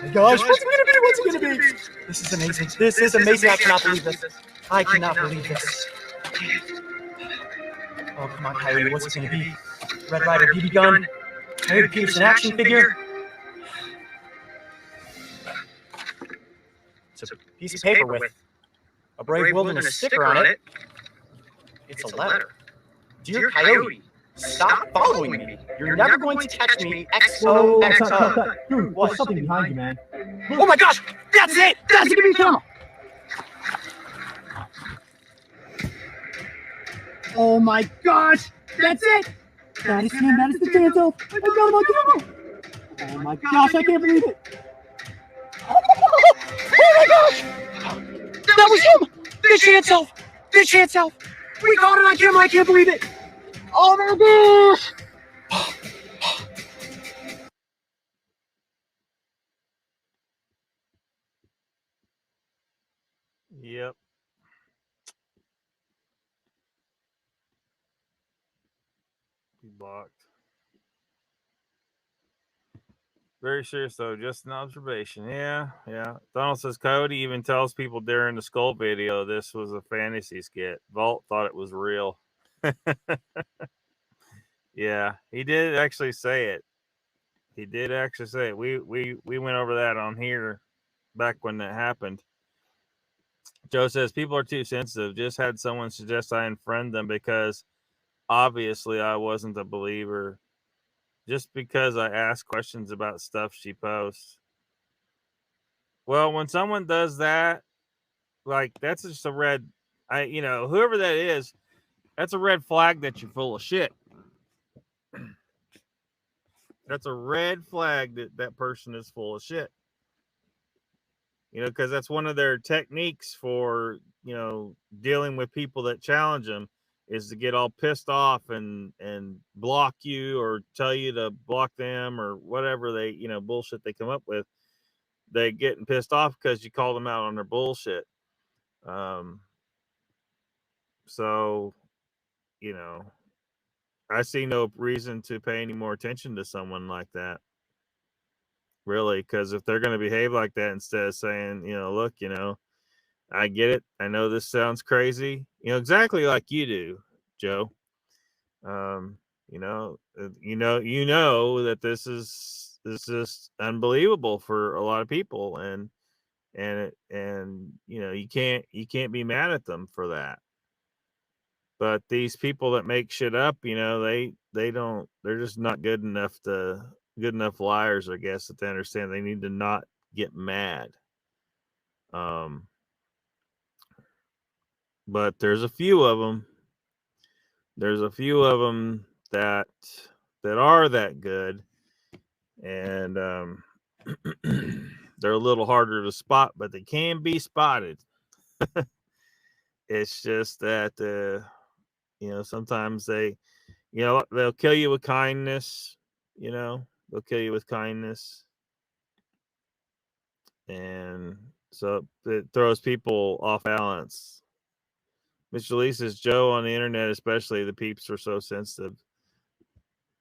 my gosh, what's it gonna be? What's it gonna be? This is amazing. This is amazing. I cannot believe this. I cannot believe this. Oh, come on, Coyote. What's it gonna be? Red Ryder BB gun. Coyote Peterson action figure. It's a piece of paper with a Brave Wilderness sticker on it. It's a letter. Dear Coyote, stop following me. You're never going to catch me. XOXO. Dude, what's something behind you, man? Oh my gosh! That's it! That's gonna be him! Oh my gosh! That's it! That is him, that is the dance elf! I got him on camera! Oh my gosh, I can't believe it! Oh my gosh! That was him! The chance elf! The chance elf! We caught it on camera, I can't believe it! Oh my gosh! Yep. He blocked. Very serious though, just an observation. Yeah. Donald says Coyote even tells people during the skull video this was a fantasy skit. Vault thought it was real. Yeah, he did actually say it. He did actually say it. We went over that on here back when that happened. Joe says people are too sensitive. Just had someone suggest I unfriend them because obviously I wasn't a believer. Just because I ask questions about stuff she posts. Well, when someone does that, like that's just a red. Whoever that is, that's a red flag that you're full of shit. That's a red flag that that person is full of shit. Because that's one of their techniques for, dealing with people that challenge them is to get all pissed off and block you or tell you to block them or whatever they, bullshit they come up with. They getting pissed off because you call them out on their bullshit. So, I see no reason to pay any more attention to someone like that. Really, because if they're going to behave like that instead of saying, look, I get it. I know this sounds crazy, exactly like you do, Joe. You know that this is just unbelievable for a lot of people, and you can't be mad at them for that. But these people that make shit up, they're just not good enough liars, I guess, that they understand they need to not get mad. But there's a few of them. There's a few of them that are that good, and they're a little harder to spot, but they can be spotted. It's just that sometimes they'll kill you with kindness. They'll kill you with kindness, and so it throws people off balance. Mr. Lee says, Joe, on the internet especially, the peeps are so sensitive.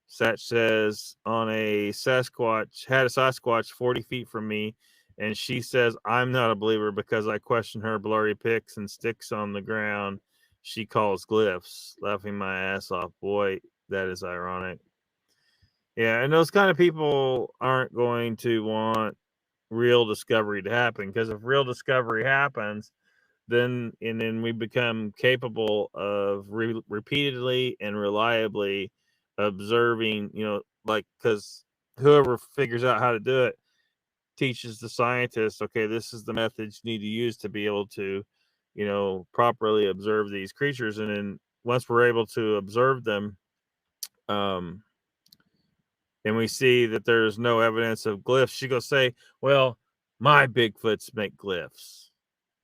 Satch says, had a Sasquatch 40 feet from me And she says, I'm not a believer because I question her blurry pics and sticks on the ground she calls glyphs. Laughing my ass off. Boy, that is ironic. Yeah, and those kind of people aren't going to want real discovery to happen, because if real discovery happens, then we become capable of repeatedly and reliably observing, like, because whoever figures out how to do it teaches the scientists, okay, this is the methods you need to use to be able to, properly observe these creatures. And then once we're able to observe them, and we see that there's no evidence of glyphs, she goes say, well, my Bigfoots make glyphs.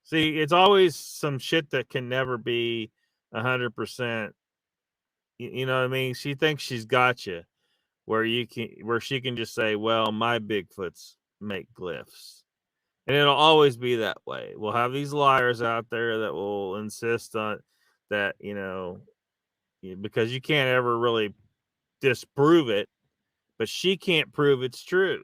See, it's always some shit that can never be 100%. You know what I mean? She thinks she's got you, where she can just say, well, my Bigfoots make glyphs. And it'll always be that way. We'll have these liars out there that will insist on that, because you can't ever really disprove it, but she can't prove it's true.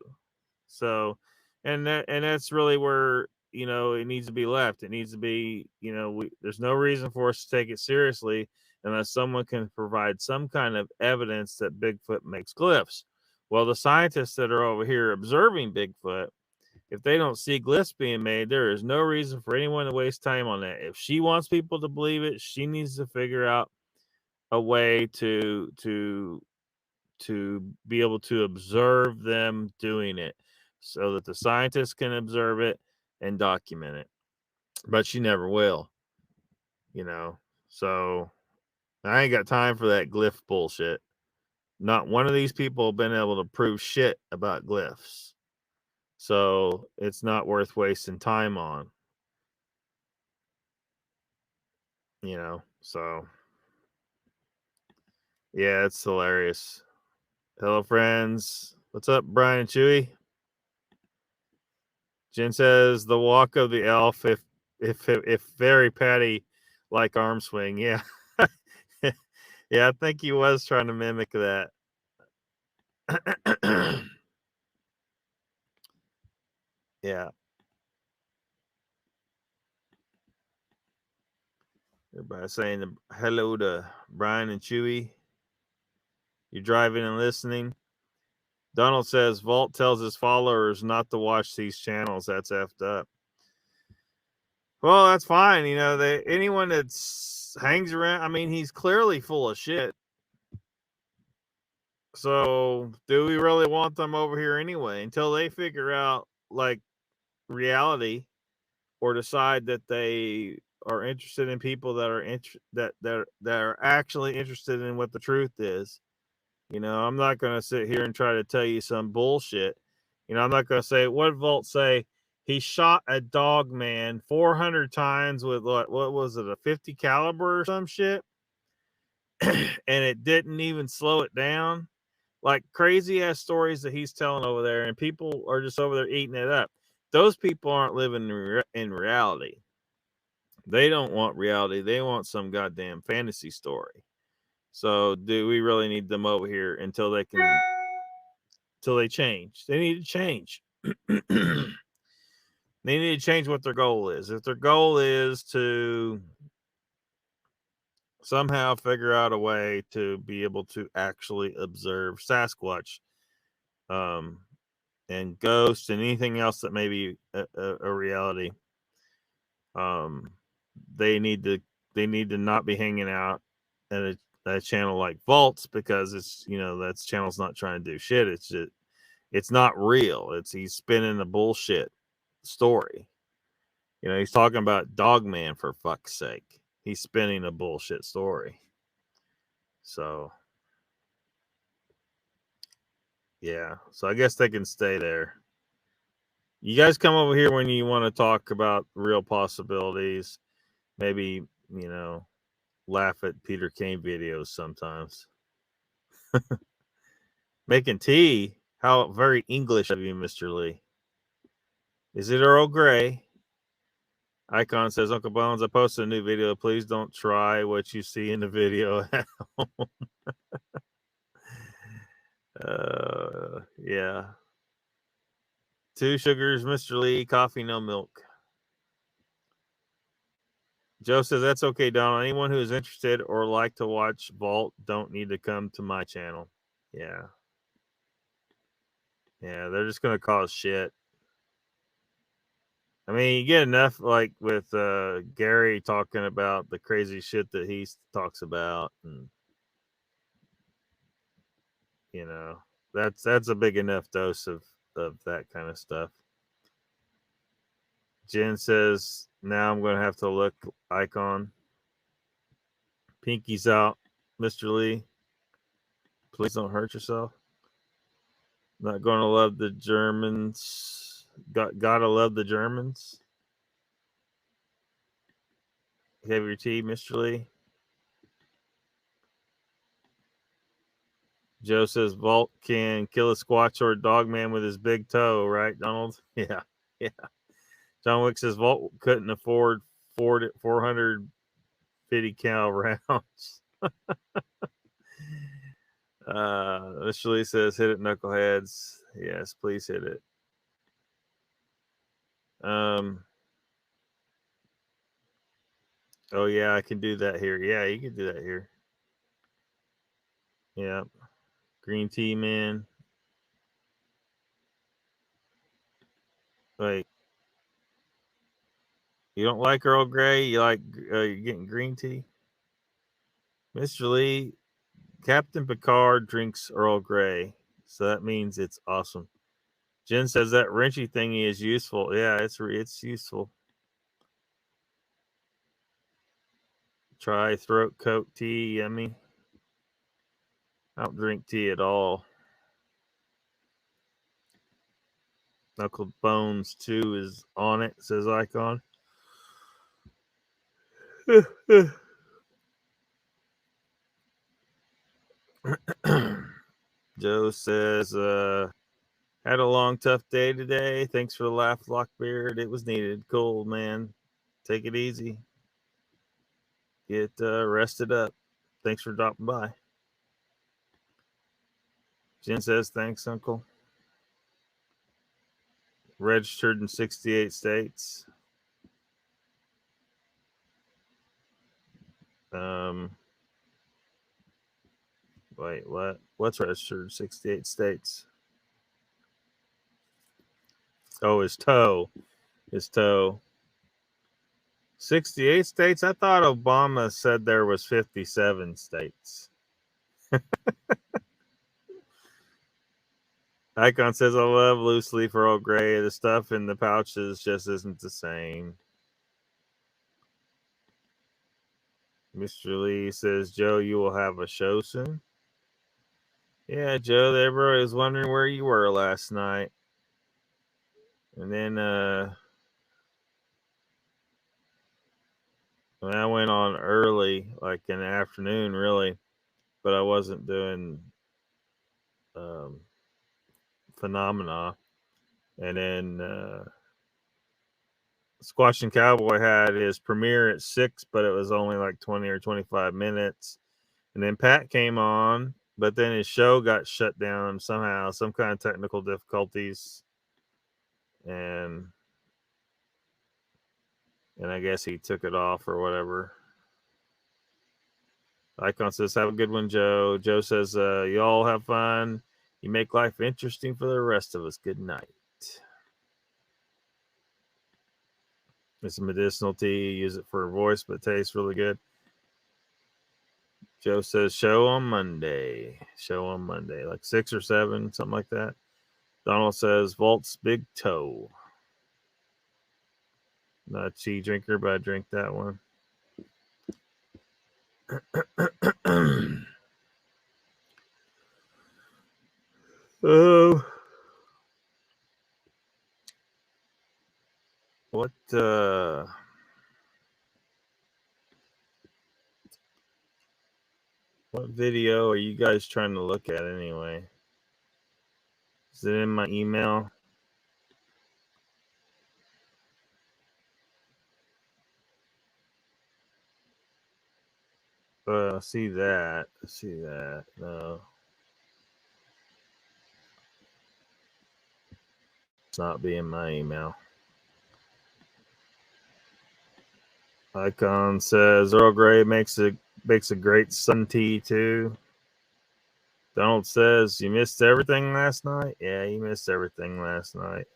So, and that's really where, it needs to be left. It needs to be, there's no reason for us to take it seriously unless someone can provide some kind of evidence that Bigfoot makes glyphs. Well, the scientists that are over here observing Bigfoot, if they don't see glyphs being made, there is no reason for anyone to waste time on that. If she wants people to believe it, she needs to figure out a way to be able to observe them doing it so that the scientists can observe it and document it. But she never will, So I ain't got time for that glyph bullshit. Not one of these people have been able to prove shit about glyphs. So it's not worth wasting time on. So yeah, it's hilarious. Hello, friends. What's up, Brian and Chewy? Jen says the walk of the elf, if very patty like arm swing. Yeah. Yeah, I think he was trying to mimic that. Yeah. Everybody saying hello to Brian and Chewy. You're driving and listening. Donald says Vault tells his followers not to watch these channels. That's effed up. Well, that's fine. Anyone that hangs around, I mean, he's clearly full of shit. So do we really want them over here anyway? Until they figure out like reality, or decide that they are interested in people that are that are actually interested in what the truth is. I'm not going to sit here and try to tell you some bullshit. I'm not going to say, what did Volt say? He shot a dog man 400 times with what was it, a 50 caliber or some shit? And it didn't even slow it down. Like crazy ass stories that he's telling over there, and people are just over there eating it up. Those people aren't living in reality. They don't want reality. They want some goddamn fantasy story. So do we really need them over here until they change? They need to change. They need to change what their goal is. If their goal is to somehow figure out a way to be able to actually observe Sasquatch, and ghosts and anything else that may be a reality, they need to not be hanging out at a channel like Vaults, because it's that channel's not trying to do shit. It's not real. He's spinning a bullshit story. He's talking about Dogman, for fuck's sake. He's spinning a bullshit story. So yeah, so I guess they can stay there. You guys come over here when you want to talk about real possibilities. Maybe, laugh at Peter Kane videos sometimes. Making tea? How very English of you, Mr. Lee. Is it Earl Grey? Icon says, Uncle Bones, I posted a new video. Please don't try what you see in the video at home. Yeah. 2 sugars, Mr. Lee, coffee, no milk. Joe says, that's okay, Donald. Anyone who is interested or like to watch Vault don't need to come to my channel. Yeah. Yeah, they're just going to cause shit. I mean, you get enough like with Gary talking about the crazy shit that he talks about. And, you know, that's a big enough dose of that kind of stuff. Jen says, now I'm going to have to look icon. Pinky's out, Mr. Lee. Please don't hurt yourself. Not going to love the Germans. Gotta love the Germans. Have your tea, Mr. Lee. Joe says Vault can kill a Squatch or a dog man with his big toe, right, Donald? Yeah. Yeah. John Wick says Vault couldn't afford 450 cal rounds. Mr. Lee says, hit it, knuckleheads. Yes, please hit it. Oh, yeah, I can do that here. Yeah, you can do that here. Yeah. Green tea, man. Like, you don't like Earl Grey? You like you're getting green tea? Mr. Lee, Captain Picard drinks Earl Grey, so that means it's awesome. Jen says that wrenchy thingy is useful. Yeah, it's useful. Try throat coat tea, yummy. I don't drink tea at all. Knuckle Bones 2 is on it, says Icon. Joe says, had a long, tough day today. Thanks for the laugh, Lockbeard. It was needed. Cool, man. Take it easy. Get rested up. Thanks for dropping by. Jen says, thanks, Uncle. Registered in 68 states. Wait, what? What's registered in 68 states? Oh, his toe. His toe. 68 states? I thought Obama said there was 57 states. Icon says, I love loose leaf Earl Grey. The stuff in the pouches just isn't the same. Mr. Lee says, Joe, you will have a show soon. Yeah, Joe, everybody was wondering where you were last night. And then I went on early, like in the afternoon, really, but I wasn't doing Phenomena. And then Squash and Cowboy had his premiere at 6, but it was only like 20 or 25 minutes. And then Pat came on, but then his show got shut down somehow, some kind of technical difficulties. And I guess he took it off or whatever. Icon says, have a good one, Joe. Joe says, you all have fun. You make life interesting for the rest of us. Good night. It's a medicinal tea. Use it for a voice, but it tastes really good. Joe says, show on Monday. Show on Monday. Like 6 or 7, something like that. Donald says, Vault's big toe. Not a tea drinker, but I drink that one. Oh. What video are you guys trying to look at anyway? Is it in my email? See that. See that. No. not be in my email. Icon says Earl Grey makes a great sun tea too. Donald says you missed everything last night. Yeah, you missed everything last night.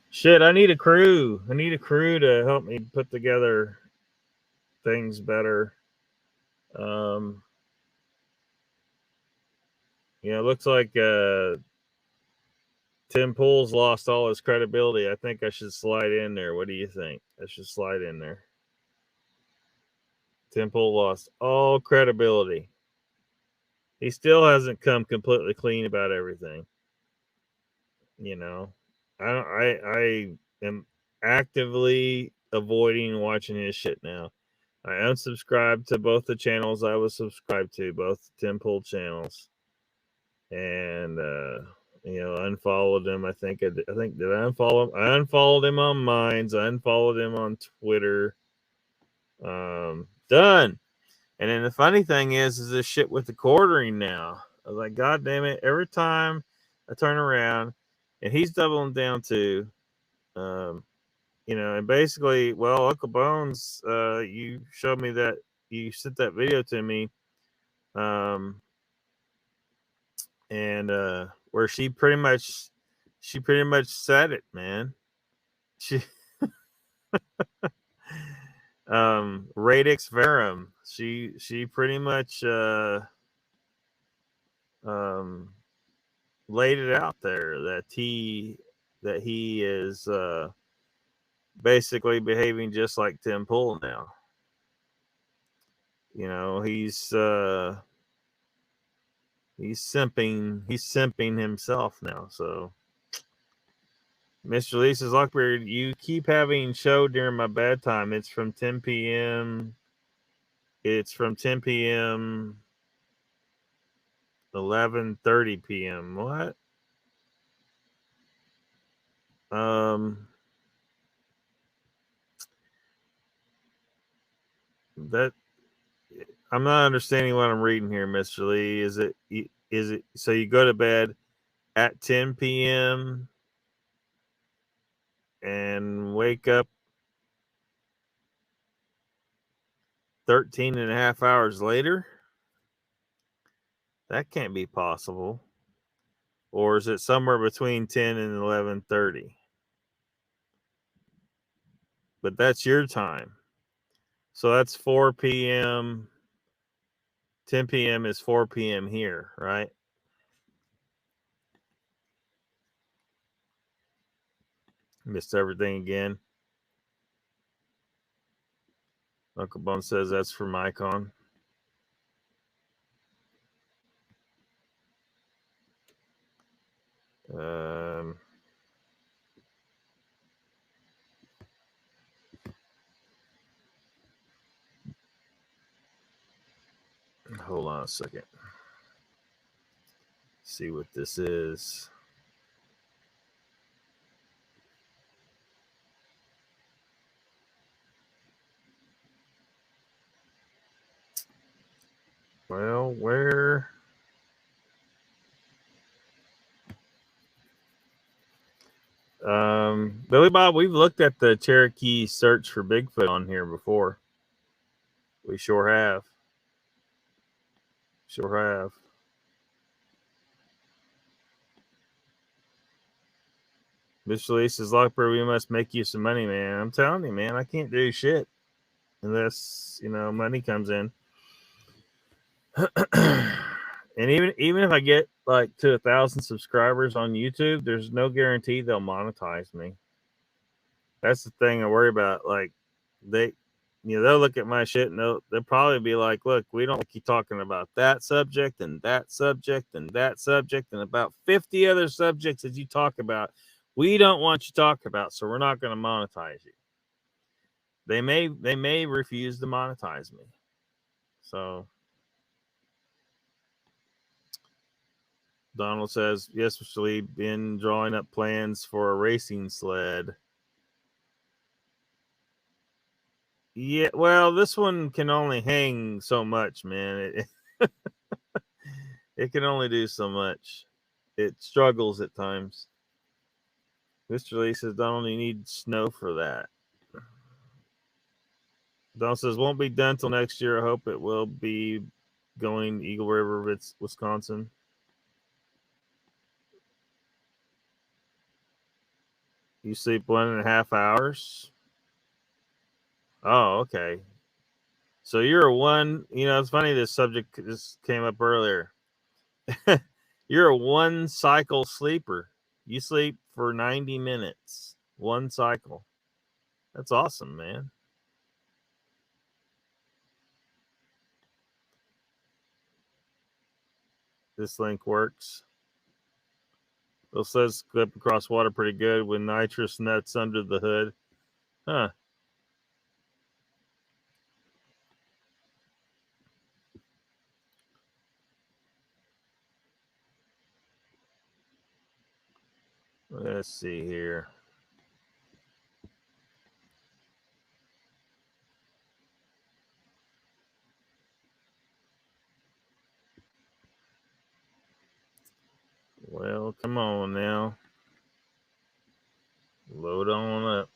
Shit, I need a crew. I need a crew to help me put together things better. It looks like Tim Pool's lost all his credibility. I think I should slide in there. What do you think? I should slide in there. Tim Pool lost all credibility. He still hasn't come completely clean about everything. I am actively avoiding watching his shit now. I unsubscribed to both the channels I was subscribed to, both Tim Pool channels, and unfollowed him. I think did I unfollow him? I unfollowed him on Minds. I unfollowed him on Twitter. Done. And then the funny thing is this shit with the quartering now. I was like, God damn it! Every time I turn around, and he's doubling down too. And basically, well, Uncle Bones, you showed me that, you sent that video to me, and where she pretty much said it, man. She radix verum. She pretty much laid it out there that he is basically behaving just like Tim Pool now. He's simping himself now. So Mr. Lee says, Lockbeard, you keep having show during my bad time. It's from 10 p.m. 11:30 p.m. What? That I'm not understanding what I'm reading here, Mr. Lee. Is it so you go to bed at 10 p.m. and wake up 13 and a half hours later? That can't be possible. Or is it somewhere between 10 and 11:30? But that's your time. So that's 4 p.m. 10 p.m. is 4 p.m. here, right? Missed everything again. Uncle Bone says that's from Icon. Hold on a second. See what this is. Well, where? Billy Bob, we've looked at the Cherokee search for Bigfoot on here before. We sure have. Sure have. Mr. Lee says, Lockbird, we must make you some money, man. I'm telling you, man, I can't do shit unless, money comes in. And even if I get like to 1,000 subscribers on YouTube, there's no guarantee they'll monetize me. That's the thing I worry about. Like they'll look at my shit and they'll probably be like, look, we don't like you talking about that subject and that subject and that subject and about 50 other subjects that you talk about. We don't want you to talk about, so we're not going to monetize you. They may refuse to monetize me. So Donald says, yes, Mr. Lee, been drawing up plans for a racing sled. Yeah, well, this one can only hang so much, man. It can only do so much. it struggles at times. Mr. Lee says, "Don't only need snow for that." Don says, "Won't be done till next year. I hope it will be going Eagle River, it's Wisconsin." You sleep 1.5 hours? Oh, okay. So you're a one, it's funny this subject just came up earlier. You're a one cycle sleeper. You sleep for 90 minutes, one cycle. That's awesome, man. This link works. Bill says clip across water pretty good with nitrous nuts under the hood. Huh. Let's see here. Well, come on now. Load on up.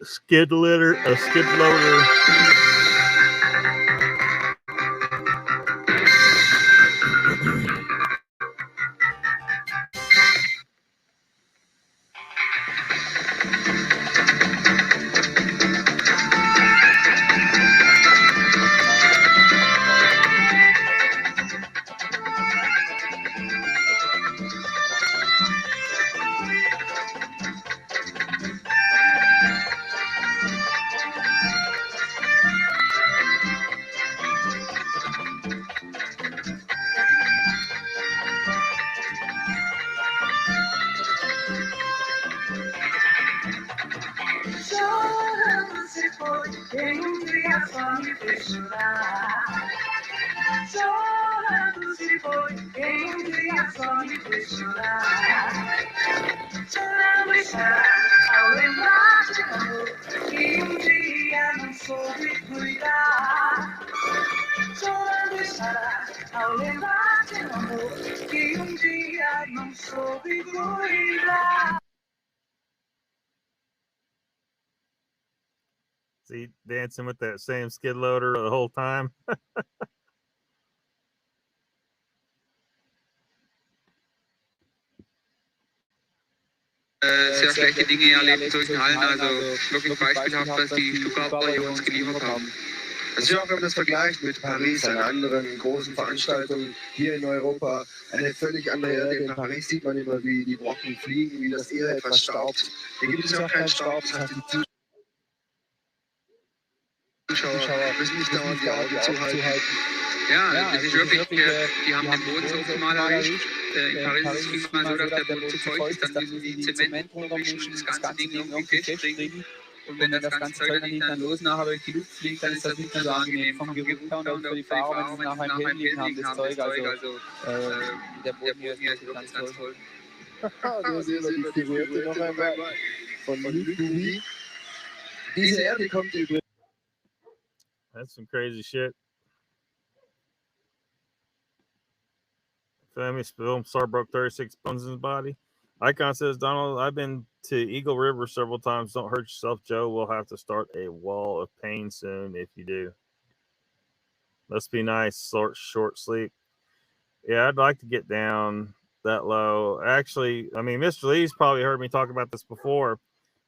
A skid loader. See, dancing with that same skid loader the whole time. Sehr schlechte Dinge erlebt in solchen Hallen, also wirklich beispielhaft, was die Stuttgarter hier uns geliefert haben. Also auch wenn man das vergleicht mit Paris, einer anderen großen Veranstaltung hier in Europa, eine völlig andere Erde. In Paris sieht man immer, wie die Brocken fliegen, wie das eher etwas staubt. Hier gibt es auch keinen Staub, das heißt, die Zuschauer müssen nicht dauernd die Augen zuhalten. Ja, das ist wirklich, die haben den Boden so optimal erwischt. In Paris ist es vielmal so, dass der Boden zu feucht ist, dann müssen die Zement runtermischen und das ganze Ding irgendwie festkriegen. Und wenn das ganze Zeug dann nicht los nachher durch die Luft fliegt, dann ist das nicht mehr so angenehm vom Geruch her und für die Fahrer, wenn sie nachher im Helm liegen haben, das Zeug. Also der Boden hier ist wirklich ganz toll. Da sehen wir die Silhouette noch einmal von Luke. Diese Erde kommt übrigens. That's some crazy shit. Family film star broke 36 bones in his body. Icon says, Donald, I've been to Eagle River several times. Don't hurt yourself, Joe. We'll have to start a wall of pain soon if you do. Must be nice, short sleep. Yeah, I'd like to get down that low. Actually, I mean, Mr. Lee's probably heard me talk about this before.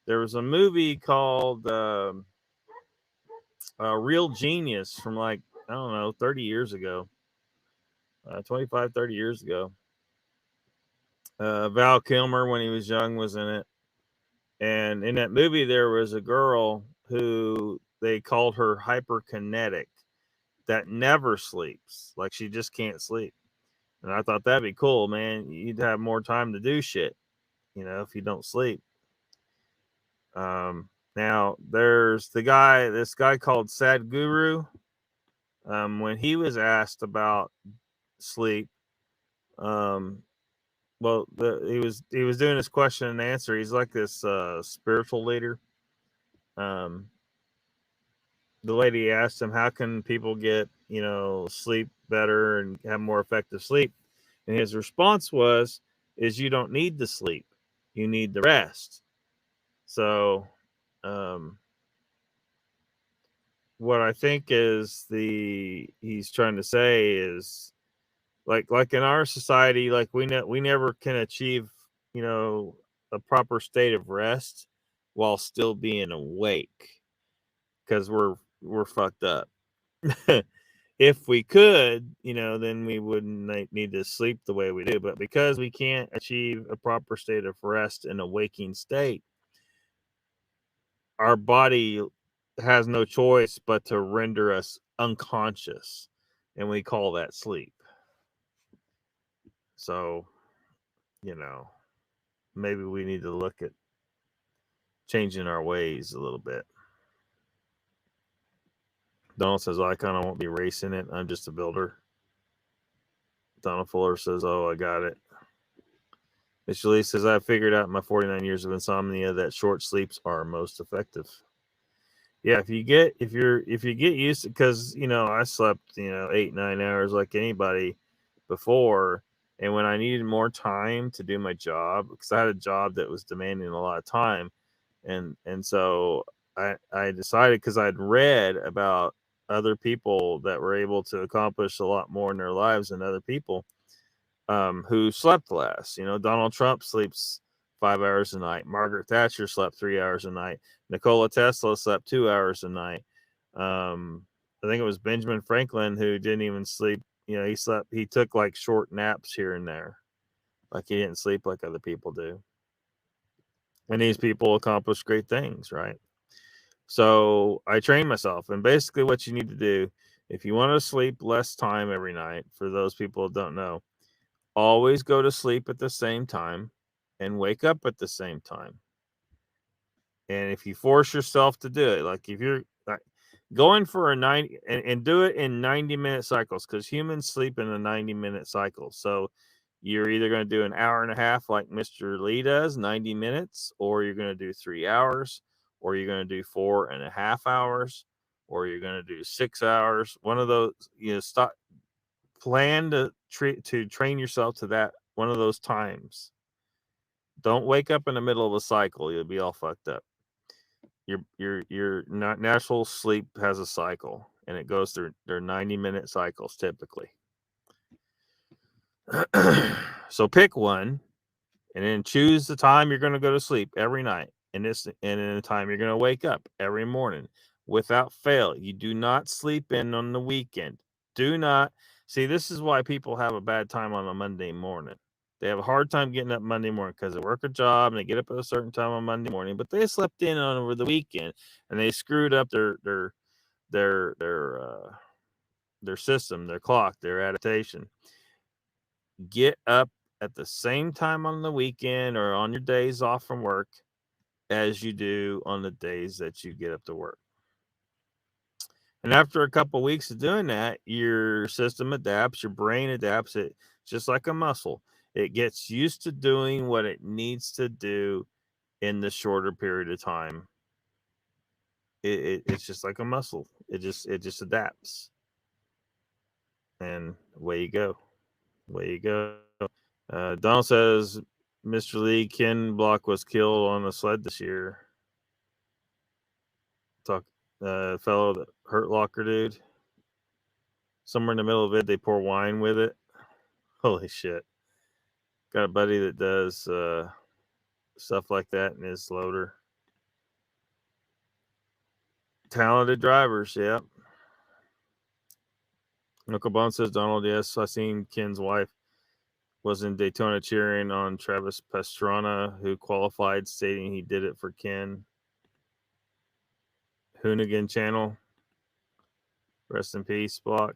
There was a movie called Real Genius from 30 years ago. 25, 30 years ago. Val Kilmer, when he was young, was in it. And in that movie, there was a girl who they called her hyperkinetic that never sleeps. Like, she just can't sleep. And I thought that'd be cool, man. You'd have more time to do shit, if you don't sleep. Now, there's this guy called Sad Guru. When he was asked about sleep, he was doing his question and answer. He's like this spiritual leader. the lady asked him, how can people get, sleep better and have more effective sleep? And his response is you don't need the sleep. You need the rest. So, what I think is he's trying to say is like in our society, like we never can achieve, a proper state of rest while still being awake, because we're fucked up. If we could, then we wouldn't need to sleep the way we do. But because we can't achieve a proper state of rest in a waking state, our body has no choice but to render us unconscious, and we call that sleep. So, maybe we need to look at changing our ways a little bit. Donald says, I kind of won't be racing it. I'm just a builder. Donald Fuller says, oh, I got it. Mr. Lee says, I figured out in my 49 years of insomnia that short sleeps are most effective. Yeah, if you get used to, because I slept 8-9 hours like anybody before, and when I needed more time to do my job, because I had a job that was demanding a lot of time, and so I decided, because I'd read about other people that were able to accomplish a lot more in their lives than other people who slept less. Donald Trump sleeps 5 hours a night. Margaret Thatcher slept 3 hours a night. Nikola Tesla slept 2 hours a night. I think it was Benjamin Franklin who didn't even sleep. He took like short naps here and there. Like he didn't sleep like other people do. And these people accomplish great things, right? So I trained myself. And basically what you need to do, if you want to sleep less time every night, for those people who don't know, always go to sleep at the same time and wake up at the same time. And if you force yourself to do it, like if you're going for a 90 and do it in 90-minute cycles, because humans sleep in a 90-minute cycle. So you're either going to do an hour and a half like Mr. Lee does, 90 minutes, or you're going to do 3 hours, or you're going to do 4.5 hours, or you're going to do 6 hours. One of those, plan to train yourself to that one of those times. Don't wake up in the middle of a cycle. You'll be all fucked up. Your natural sleep has a cycle, and it goes through their 90-minute cycles typically. So pick one, and then choose the time you're going to go to sleep every night, and in the time you're going to wake up every morning without fail. You do not sleep in on the weekend. Do not. See, this is why people have a bad time on a Monday morning. They have a hard time getting up Monday morning because they work a job and they get up at a certain time on Monday morning, but they slept in on over the weekend and they screwed up their system, their clock, their adaptation. Get up at the same time on the weekend or on your days off from work as you do on the days that you get up to work. And after a couple of weeks of doing that, your system adapts, your brain adapts. It just like a muscle. It gets used to doing what it needs to do in the shorter period of time. It's just like a muscle. It just adapts. And away you go. Donald says Mr. Lee, Ken Block was killed on a sled this year. Fellow that hurt Locker dude. Somewhere in the middle of it, they pour wine with it. Holy shit. Got a buddy that does stuff like that in his loader. Talented drivers, yeah. Uncle Bone says, Donald, yes, I seen Ken's wife was in Daytona cheering on Travis Pastrana, who qualified, stating he did it for Ken. Hoonigan channel. Rest in peace, Block.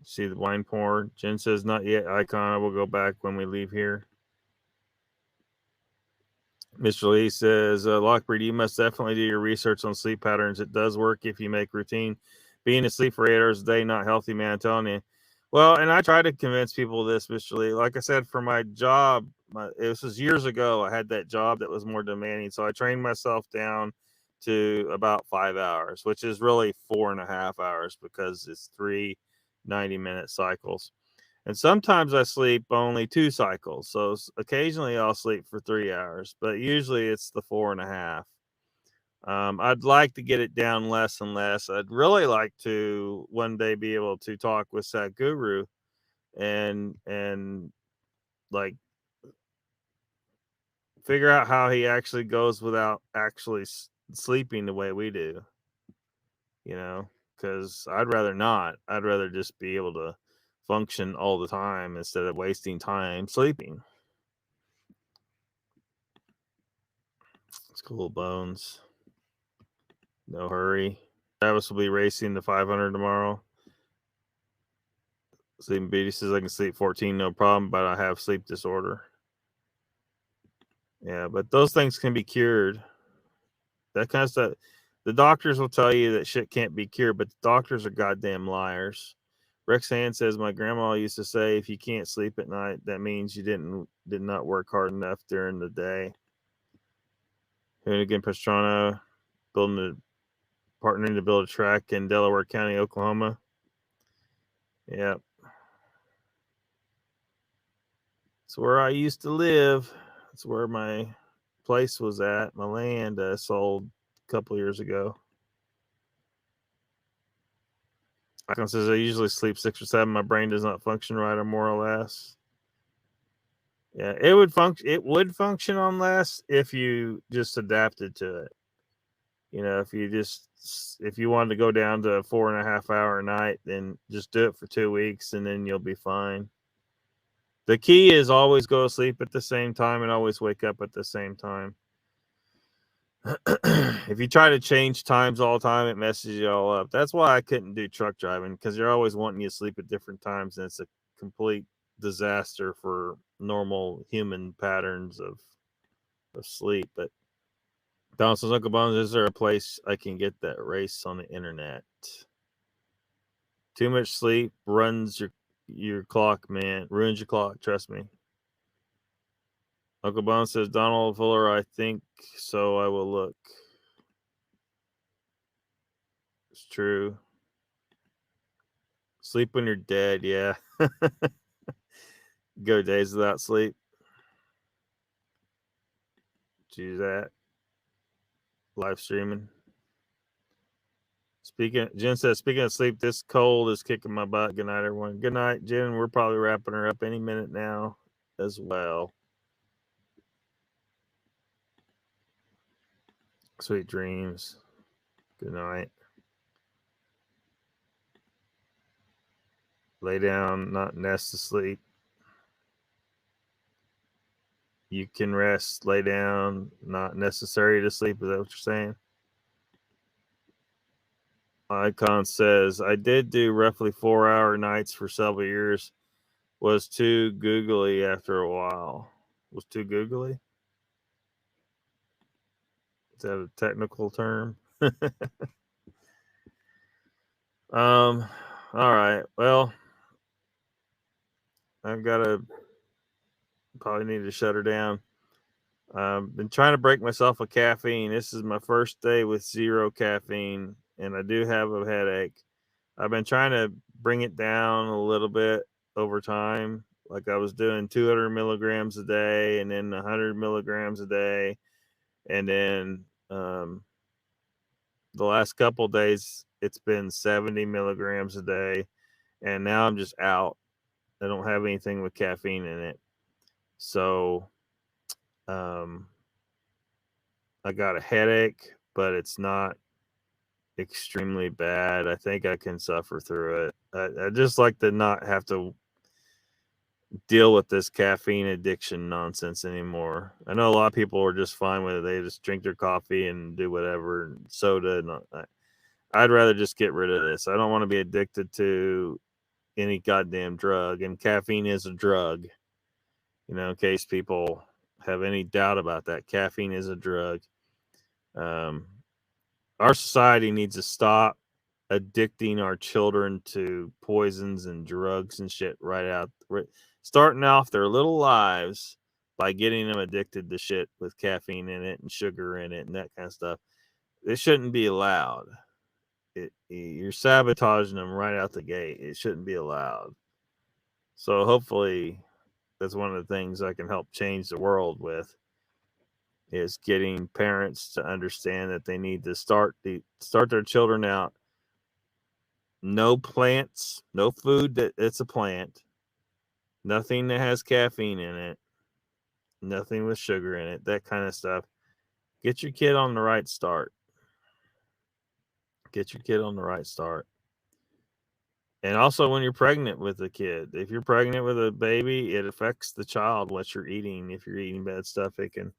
See the wine pour. Jen says, not yet, Icon. I will go back when we leave here. Mr. Lee says, Lockbird, you must definitely do your research on sleep patterns. It does work if you make routine. Being asleep for 8 hours a day, not healthy, man, I'm telling you. Well, and I try to convince people of this, Mr. Lee. Like I said, for my job, This was years ago. I had that job that was more demanding, so I trained myself down to about 5 hours, which is really 4.5 hours because it's 3 90-minute cycles. And sometimes I sleep only 2 cycles. So occasionally I'll sleep for 3 hours, but usually it's the 4.5. I'd like to get it down less and less. I'd really like to one day be able to talk with Sadhguru and like figure out how he actually goes without actually sleeping the way we do, you know, because I'd rather not. I'd rather just be able to function all the time instead of wasting time sleeping. It's cool, Bones. No hurry. Travis will be racing the 500 tomorrow. Sleeping Beauty says I can sleep 14, no problem, but I have sleep disorder. Yeah, but those things can be cured. That kind of stuff. The doctors will tell you that shit can't be cured, but the doctors are goddamn liars. Rex Hand says my grandma used to say if you can't sleep at night, that means you did not work hard enough during the day. Hoonigan Pastrana partnering to build a track in Delaware County, Oklahoma. Yep. It's where I used to live. It's where my place was at. My land sold a couple years ago. Icon says I usually sleep 6 or 7. My brain does not function right, or more or less. Yeah, it would function. It would function on less if you just adapted to it. You know, if you wanted to go down to a 4.5 hour a night, then just do it for 2 weeks, and then you'll be fine. The key is always go to sleep at the same time and always wake up at the same time. If you try to change times all the time, it messes you all up. That's why I couldn't do truck driving, because you're always wanting you to sleep at different times, and it's a complete disaster for normal human patterns of sleep. But Don says, Uncle Bones, is there a place I can get that race on the internet? Too much sleep runs your clock, man. Ruins your clock, trust me. Uncle Bones says, Donald Fuller, I think so. I will look. It's true. Sleep when you're dead, yeah. Go days without sleep. Do that. Live streaming. Jen says, speaking of sleep, this cold is kicking my butt. Good night, everyone. Good night, Jen. We're probably wrapping her up any minute now as well. Sweet dreams. Good night. Lay down, not nest to sleep. You can rest, lay down, not necessary to sleep. Is that what you're saying? Icon says, I did do roughly 4-hour nights for several years. Was too googly after a while. Was too googly? Is that a technical term? All right. Well, I've got to probably need to shut her down. Been trying to break myself of caffeine. This is my first day with 0 caffeine, and I do have a headache. I've been trying to bring it down a little bit over time. Like I was doing 200 milligrams a day and then 100 milligrams a day. And then the last couple days, it's been 70 milligrams a day. And now I'm just out. I don't have anything with caffeine in it. So I got a headache, but it's not extremely bad. I think I can suffer through it. I just like to not have to deal with this caffeine addiction nonsense anymore. I know a lot of people are just fine with it. They just drink their coffee and do whatever, and soda. And I'd rather just get rid of this. I don't want to be addicted to any goddamn drug, and caffeine is a drug. You know, in case people have any doubt about that, caffeine is a drug. Our society needs to stop addicting our children to poisons and drugs and shit starting off their little lives by getting them addicted to shit with caffeine in it and sugar in it and that kind of stuff. It shouldn't be allowed. You're sabotaging them right out the gate. It shouldn't be allowed. So hopefully that's one of the things I can help change the world with, is getting parents to understand that they need to start their children out. No plants, no food that's a plant, nothing that has caffeine in it, nothing with sugar in it, that kind of stuff. Get your kid on the right start. Get your kid on the right start. And also when you're pregnant with a kid, if you're pregnant with a baby, it affects the child, what you're eating. If you're eating bad stuff, it can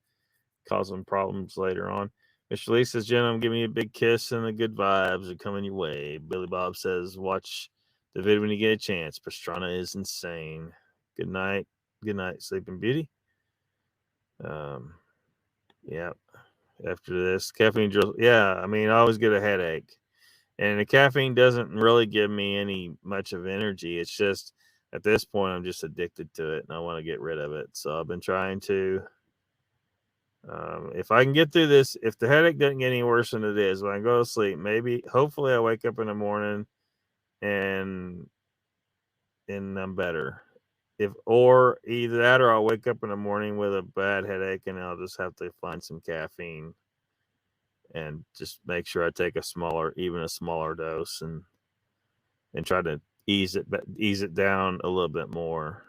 cause them problems later on. Mr. Lee says, Jen, I'm giving you a big kiss and the good vibes are coming your way. Billy Bob says, watch the vid when you get a chance. Pastrana is insane. Good night. Good night, Sleeping Beauty. Yeah. After this, caffeine drill. Yeah, I mean, I always get a headache. And the caffeine doesn't really give me any much of energy. It's just at this point, I'm just addicted to it and I want to get rid of it. So I've been trying to. If I can get through this, if the headache doesn't get any worse than it is, when I go to sleep, hopefully I wake up in the morning and I'm better. Or either that or I'll wake up in the morning with a bad headache and I'll just have to find some caffeine and just make sure I take a smaller dose and try to ease it down a little bit more.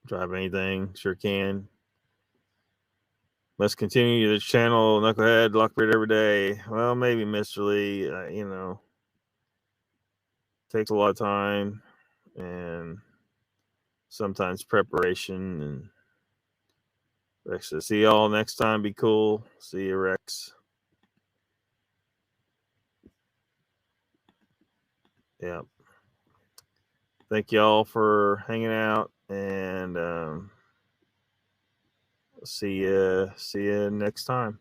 Drive anything, sure can. Let's continue the channel, Knucklehead, Lockbeard every day. Well, maybe Mr. Lee, takes a lot of time and sometimes preparation. And Rex says, see y'all next time. Be cool. See you, Rex. Yeah. Thank y'all for hanging out, and see you next time.